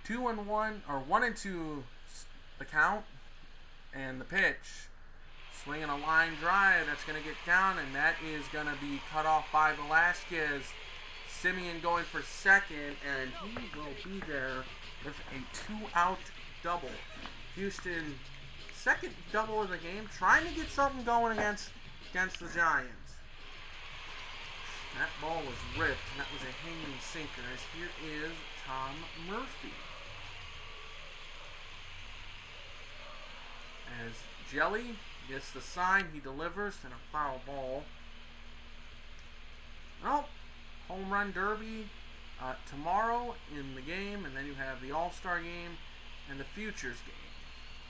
2-1, or 1-2, the count, and the pitch. Swinging a line drive, that's going to get down, and that is going to be cut off by Velasquez. Semien going for second, and he will be there with a 2-out double. Houston, second double of the game, trying to get something going against the Giants. That ball was ripped, and that was a hanging sinker. As here is Tom Murphy. As Jelly gets the sign, he delivers, and a foul ball. Well, home run derby tomorrow in the game, and then you have the All-Star game and the Futures game.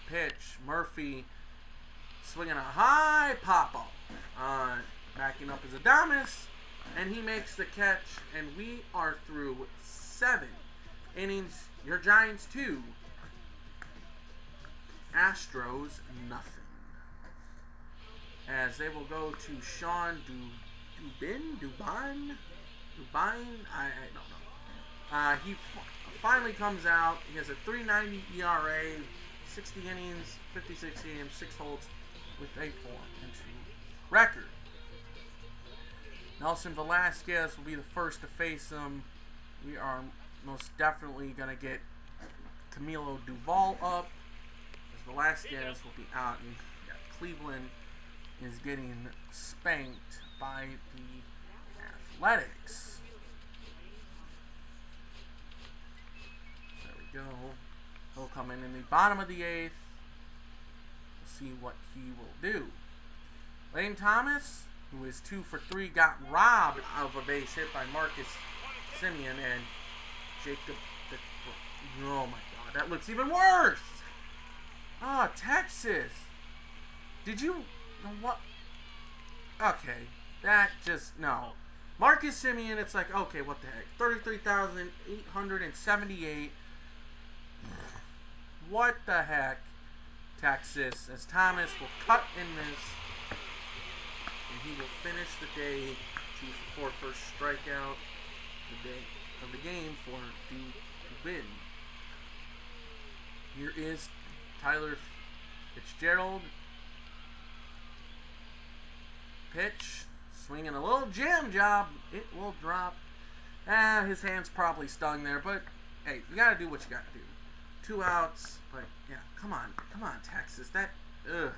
Pitch, Murphy swinging a high pop-up. Backing up is Adames, and he makes the catch, and we are through 7 innings. Your Giants 2, Astros nothing. As they will go to Sean Dubin, I don't know. He finally comes out. He has a 3.90 ERA, 60 innings, 56 games, 6 holds, with a 4-2 record. Nelson Velasquez will be the first to face him. We are most definitely going to get Camilo Duval up, as Velasquez will be out, and Cleveland is getting spanked by the Athletics. There we go. He'll come in the bottom of the 8th. We'll see what he will do. Lane Thomas, who is 2 for 3, got robbed of a base hit by Marcus Semien, and Jacob. Oh my God, that looks even worse. Ah, Texas. Did you? What? Okay, that just, no. Marcus Semien, it's like, okay, what the heck? 33,878. What the heck, Texas? As Thomas will cut in this, and he will finish the day 2 for 4, first strikeout of the game for Dubin. Here is Tyler Fitzgerald. Pitch, swinging a little jam job. It will drop. His hand's probably stung there, but hey, you gotta do what you gotta do. 2 outs, but yeah, come on, Texas. That, I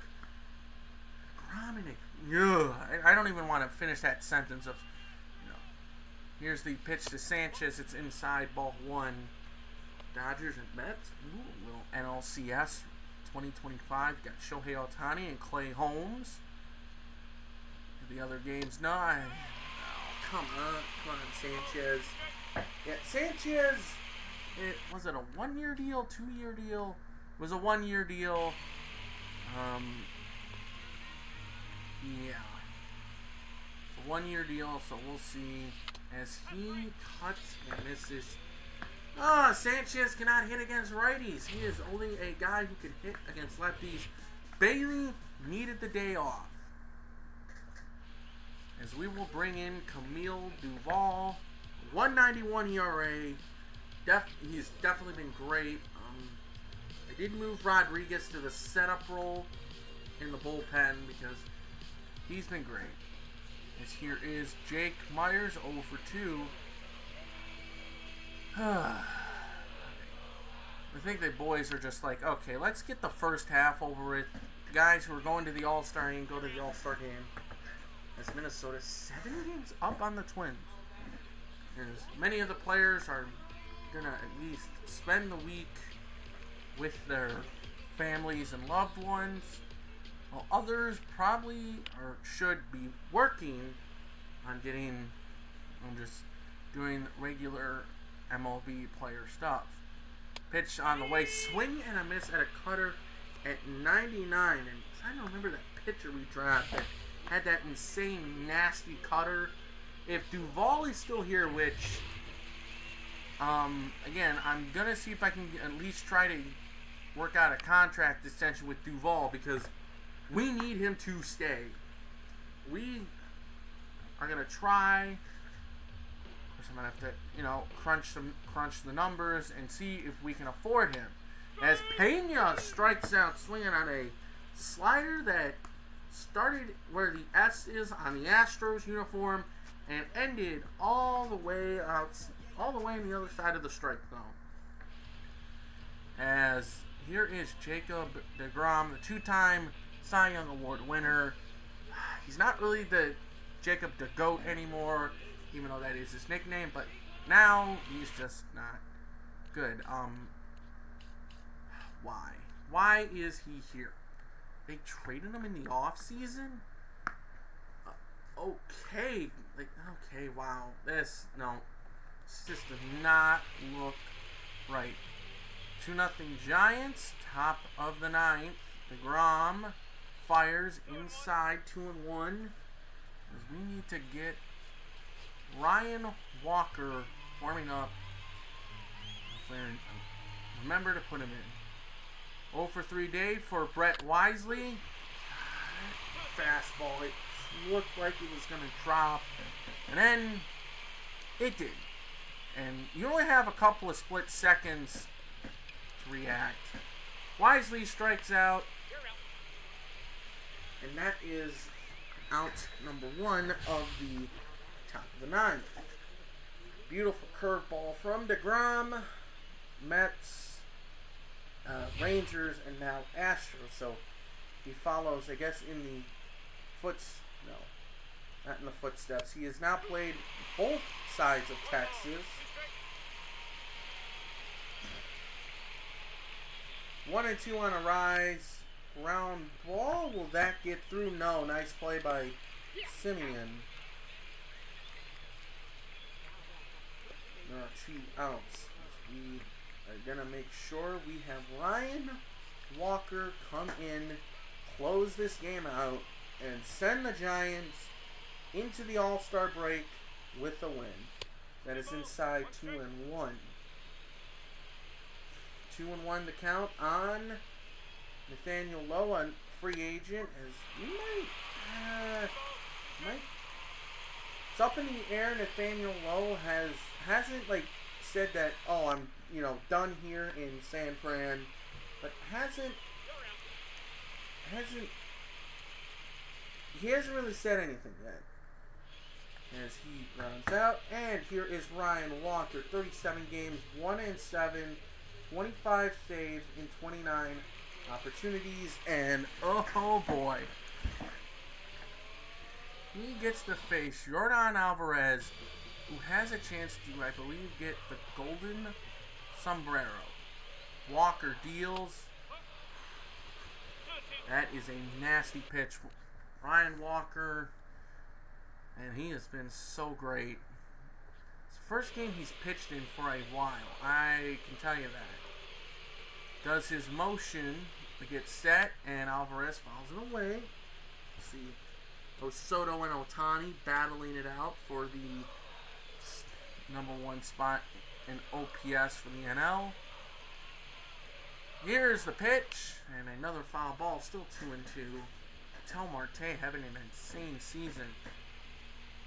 don't even want to finish that sentence of, here's the pitch to Sanchez. It's inside, ball 1. Dodgers and Mets. Ooh, a little NLCS 2025. Got Shohei Ohtani and Clay Holmes. The other games, no, come on, Sanchez. Yeah, Sanchez, was it a 1-year deal, 2-year deal? It was a 1-year deal. Yeah. It's a 1-year deal, so we'll see as he cuts and misses. Sanchez cannot hit against righties. He is only a guy who can hit against lefties. Bailey needed the day off. As we will bring in Camille Duvall, 191 ERA. He's definitely been great. I did move Rodriguez to the setup role in the bullpen because he's been great. As here is Jake Myers, 0 for 2. I think the boys are just like, okay, let's get the first half over with. The guys who are going to the All-Star game, go to the All-Star game. As Minnesota 7 games up on the Twins. As many of the players are going to at least spend the week with their families and loved ones, while others probably or should be working on just doing regular MLB player stuff. Pitch on the way, swing and a miss at a cutter at 99. And trying to remember that pitcher we drafted that had that insane, nasty cutter. If Duvall is still here, which, again, I'm going to see if I can at least try to work out a contract extension with Duvall because we need him to stay. We are going to try. I'm going to have to, crunch the numbers and see if we can afford him. As Pena strikes out swinging on a slider that started where the S is on the Astros uniform and ended all the way on the other side of the strike zone. As here is Jacob deGrom, the two-time Cy Young Award winner. He's not really the Jacob DeGoat anymore, even though that is his nickname, but now he's just not good. Why? Why is he here? They traded him in the off-season? Okay, wow. This just does not look right. 2-0 Giants, top of the ninth. DeGrom fires inside 2-1. As we need to get Ryan Walker warming up. Remember to put him in. 0 for 3 day for Brett Wisely. Fastball. It looked like it was going to drop. And then it did. And you only have a couple of split seconds to react. Wisely strikes out. And that is out number 1 of the top of the ninth. Beautiful curveball from DeGrom. Mets, Rangers, and now Astros. So he follows, I guess, in the not in the footsteps. He has now played both sides of Texas. 1-2 on a rise. Ground ball. Will that get through? No. Nice play by Simeon. 2 outs. We are going to make sure we have Ryan Walker come in, close this game out, and send the Giants into the All-Star break with a win. That is inside 2-1. 2-1 to count on Nathaniel Lowe, a free agent, as we might it's up in the air. Nathaniel Lowe hasn't said that, oh, I'm done here in San Fran, but he hasn't really said anything yet. As he rounds out, and here is Ryan Walker, 37 games, 1-7, 25 saves in 29 opportunities, and oh boy, he gets to face Yordan Alvarez, who has a chance to, I believe, get the golden sombrero. Walker deals. That is a nasty pitch. Ryan Walker, and he has been so great. It's the first game he's pitched in for a while. I can tell you that. Does his motion to get set, and Alvarez fouls it away. See Soto and Ohtani battling it out for the number 1 spot in OPS for the NL. Here's the pitch, and another foul ball, still 2-2. Tel Marte having an insane season.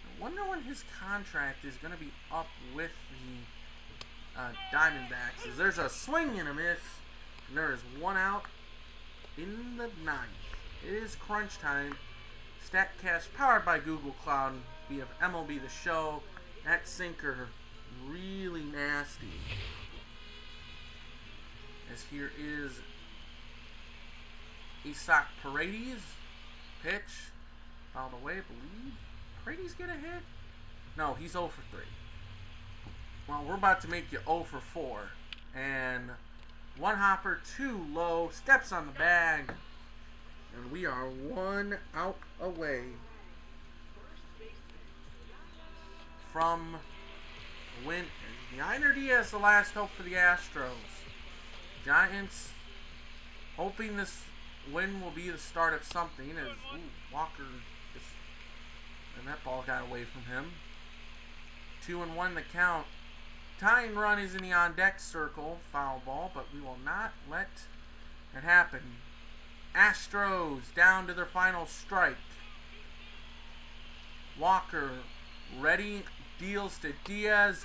I wonder when his contract is going to be up with the Diamondbacks. As there's a swing and a miss, and there is one out in the ninth. It is crunch time. StatCast powered by Google Cloud via MLB The Show. That sinker really nasty. As here is Isaac Paredes. Pitch. Fouled away, I believe. Paredes get a hit? No, he's 0 for 3. Well, we're about to make you 0 for 4. And one hopper, 2 low. Steps on the bag. And we are 1 out away from a win. Yordan Diaz, the last hope for the Astros. Giants hoping this win will be the start of something as Walker just, and that ball got away from him. 2-1 the count. Tying run is in the on deck circle, foul ball, but we will not let it happen. Astros down to their final strike. Walker ready, deals to Diaz,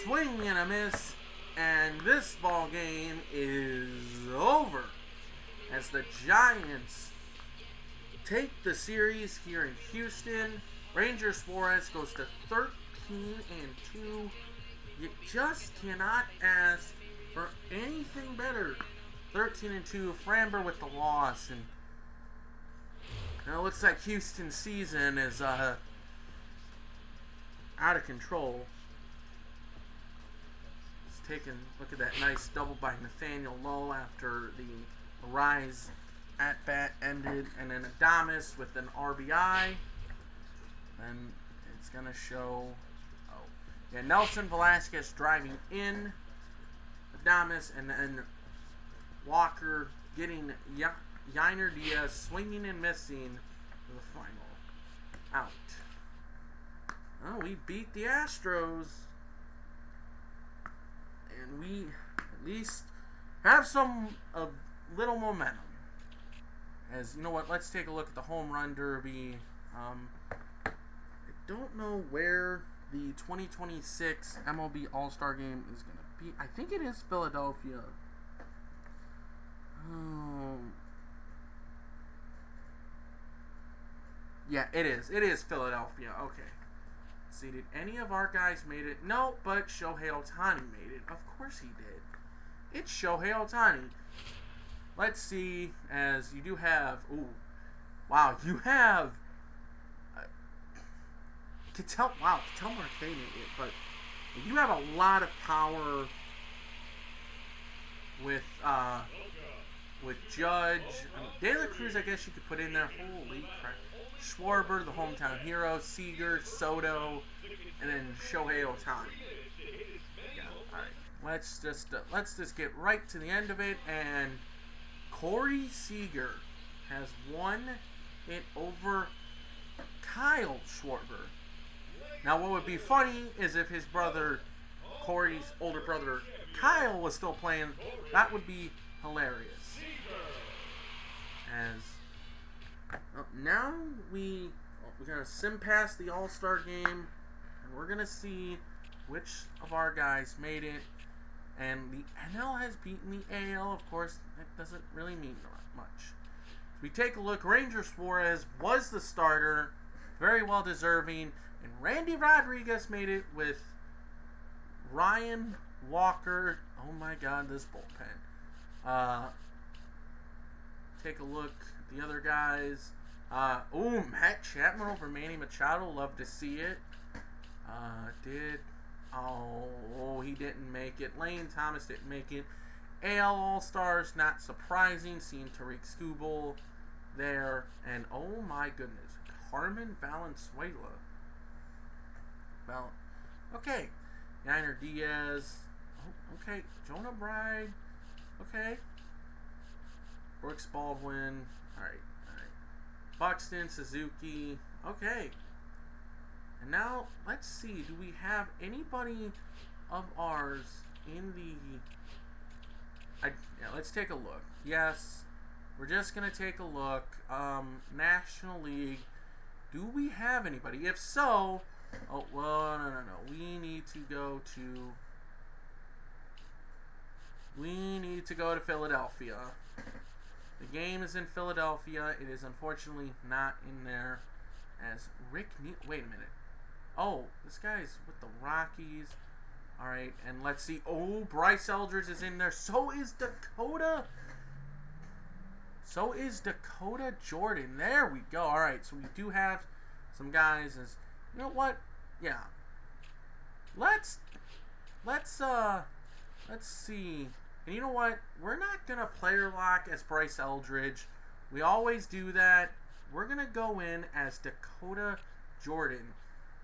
swing and a miss, and this ball game is over as the Giants take the series here in Houston. Ranger Suarez goes to 13-2. You just cannot ask for anything better. 13-2. Framber with the loss, and now it looks like Houston's season is out of control. Just taking a look at that nice double by Nathaniel Lowe after the Rise at bat ended, and then Adames with an RBI. Then it's gonna show. Yeah, Nelson Velasquez driving in, Adames, and then Walker getting Yordan Diaz swinging and missing for the final out. Well, we beat the Astros, and we at least have some little momentum. As you know what, let's take a look at the home run derby. I don't know where the 2026 MLB All-Star Game is going to be. I think it is Philadelphia. Yeah, it is. It is Philadelphia. Okay. Let's see, did any of our guys made it? No, but Shohei Ohtani made it. Of course he did. It's Shohei Ohtani. Let's see, as you do have... Ooh. Wow, you have... Ketel Marte made it, but you have a lot of power with Judge. De La Cruz, I guess you could put in there. Holy crap. Schwarber, the hometown hero, Seager, Soto, and then Shohei Ohtani. Yeah, alright. Let's just get right to the end of it, and Corey Seager has won it over Kyle Schwarber. Now, what would be funny is if his brother, Corey's older brother, Kyle, was still playing. That would be hilarious. As now we're gonna sim past the All-Star Game, and we're gonna see which of our guys made it. And the NL has beaten the AL. Of course, that doesn't really mean much. As we take a look, Ranger Suarez was the starter, very well deserving. And Randy Rodriguez made it with Ryan Walker. Oh my God, this bullpen. Take a look at the other guys. Matt Chapman over Manny Machado. Love to see it. He didn't make it. Lane Thomas didn't make it. AL All-Stars, not surprising. Seeing Tariq Skubal there. And oh my goodness, Carmen Valenzuela. Well, okay. Yordan Diaz. Oh, okay. Jonah Bride. Okay. Brooks Baldwin. Alright. Buxton, Suzuki. Okay. And now, let's see. Do we have anybody of ours in the... yeah, let's take a look. Yes, we're just going to take a look. National League. Do we have anybody? If so... Oh, well, no. We need to go to Philadelphia. The game is in Philadelphia. It is unfortunately not in there as Rick wait a minute. Oh, this guy's with the Rockies. Alright, and let's see. Oh, Bryce Eldridge is in there. So is Dakota Jordan. There we go. Alright, so we do have some guys as... You know what? Yeah. Let's see. And you know what? We're not gonna player lock as Bryce Eldridge. We always do that. We're gonna go in as Dakota Jordan.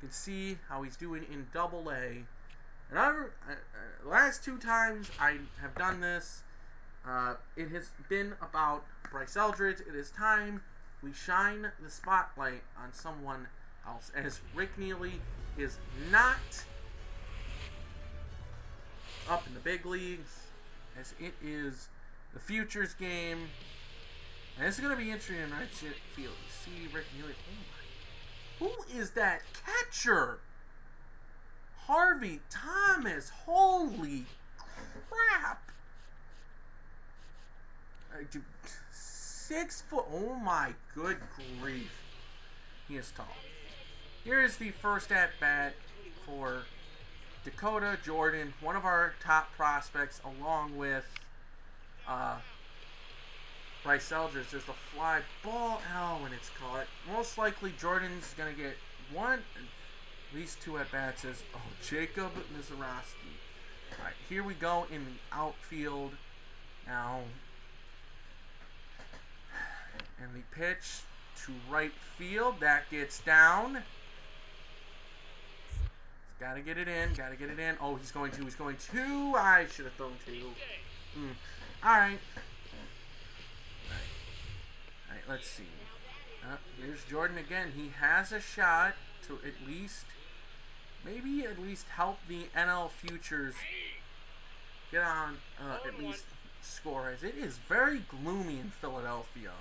You can see how he's doing in Double-A. And last 2 times I have done this, it has been about Bryce Eldridge. It is time we shine the spotlight on someone else, as Rick Neely is not up in the big leagues, as it is the futures game, and it's going to be interesting in right field. You see Rick Neely. Oh my! Who is that catcher? Harvey Thomas. Holy crap! 6 foot. Oh my good grief! He is tall. Here is the first at-bat for Dakota Jordan, one of our top prospects, along with Bryce Eldridge. There's the fly ball. Oh, and it's caught. Most likely Jordan's going to get at least 2 at-bats as Jacob Mizorowski. All right, here we go in the outfield. Now, and the pitch to right field. That gets down. Gotta get it in. Oh, he's going to. I should have thrown 2. Alright. Alright, let's see. Here's Jordan again. He has a shot to maybe at least help the NL Futures get on, at least score, as it is very gloomy in Philadelphia.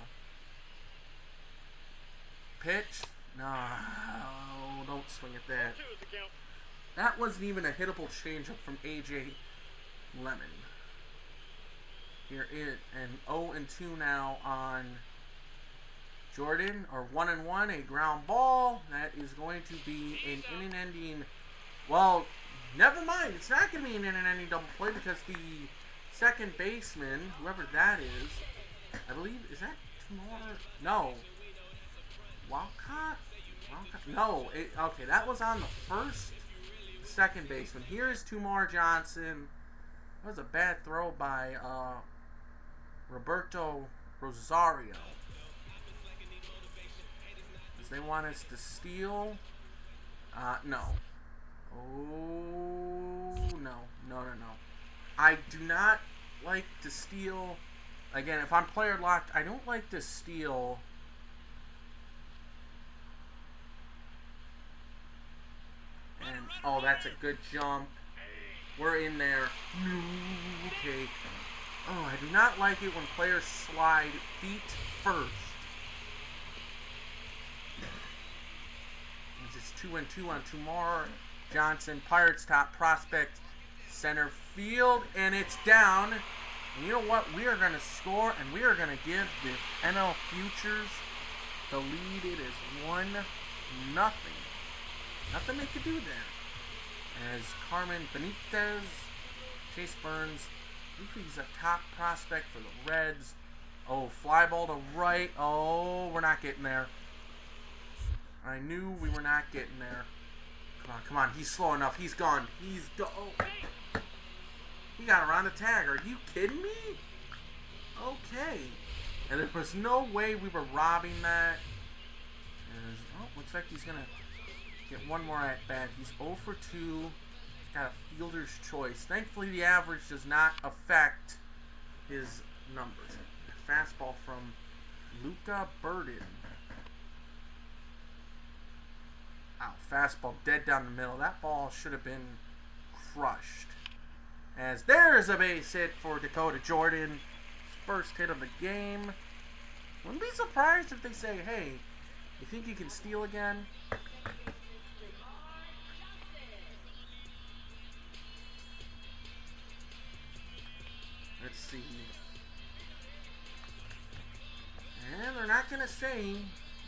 Pitch. No, don't swing at that. That wasn't even a hittable changeup from A.J. Lemon. Here is an 0-2 now on Jordan, or 1-1, a ground ball. That is going to be an inning-ending. Well, never mind. It's not going to be an inning-ending double play because the second baseman, whoever that is, I believe, is that tomorrow? No. Walcott? No. Okay, that was on the first. Second baseman. Here is Tumar Johnson. That was a bad throw by Roberto Rosario. Does they want us to steal? No. Oh, no. I do not like to steal. Again, if I'm player locked, I don't like to steal. And, oh, that's a good jump. We're in there. Okay. Oh, I do not like it when players slide feet first. It's 2-2 on Tumar Johnson, Pirates' top prospect, center field, and it's down. And you know what? We are going to score, and we are going to give the NL Futures the lead. It is 1-0. Nothing they could do there. As Carmen Benitez, Chase Burns, he's a top prospect for the Reds. Oh, fly ball to right. Oh, we're not getting there. I knew we were not getting there. Come on. He's slow enough. He's gone. Oh. He got around the tag. Are you kidding me? Okay. And there was no way we were robbing that. Looks like he's going to get one more at bat. He's 0 for 2. Got a fielder's choice. Thankfully, the average does not affect his numbers. Fastball from Luca Burden. Ow, fastball dead down the middle. That ball should have been crushed. As there's a base hit for Dakota Jordan. First hit of the game. Wouldn't be surprised if they say, hey, you think you can steal again? Let's see. And they're not going to say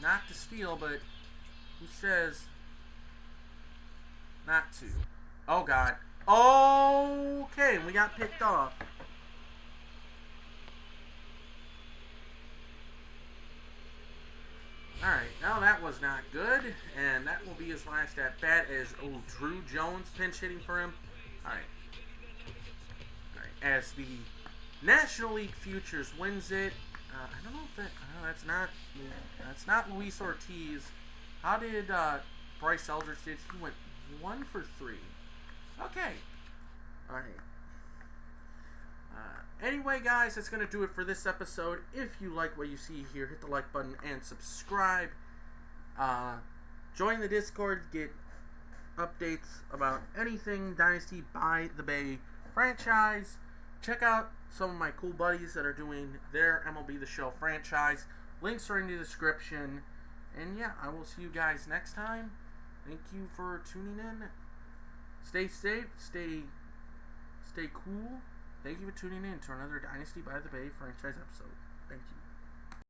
not to steal, but who says not to? Oh, God. Okay, we got picked off. Alright, now that was not good, and that will be his last at bat as Drew Jones pinch hitting for him. Alright, as the National League Futures wins it. I don't know if that, that's not Luis Ortiz. How did Bryce Eldridge did? He went 1 for 3. Okay, alright. Anyway, guys, that's going to do it for this episode. If you like what you see here, hit the like button and subscribe. Join the Discord, get updates about anything Dynasty by the Bay franchise. Check out some of my cool buddies that are doing their MLB The Show franchise. Links are in the description. And yeah, I will see you guys next time. Thank you for tuning in. Stay safe, stay cool. Thank you for tuning in to another Dynasty by the Bay franchise episode. Thank you.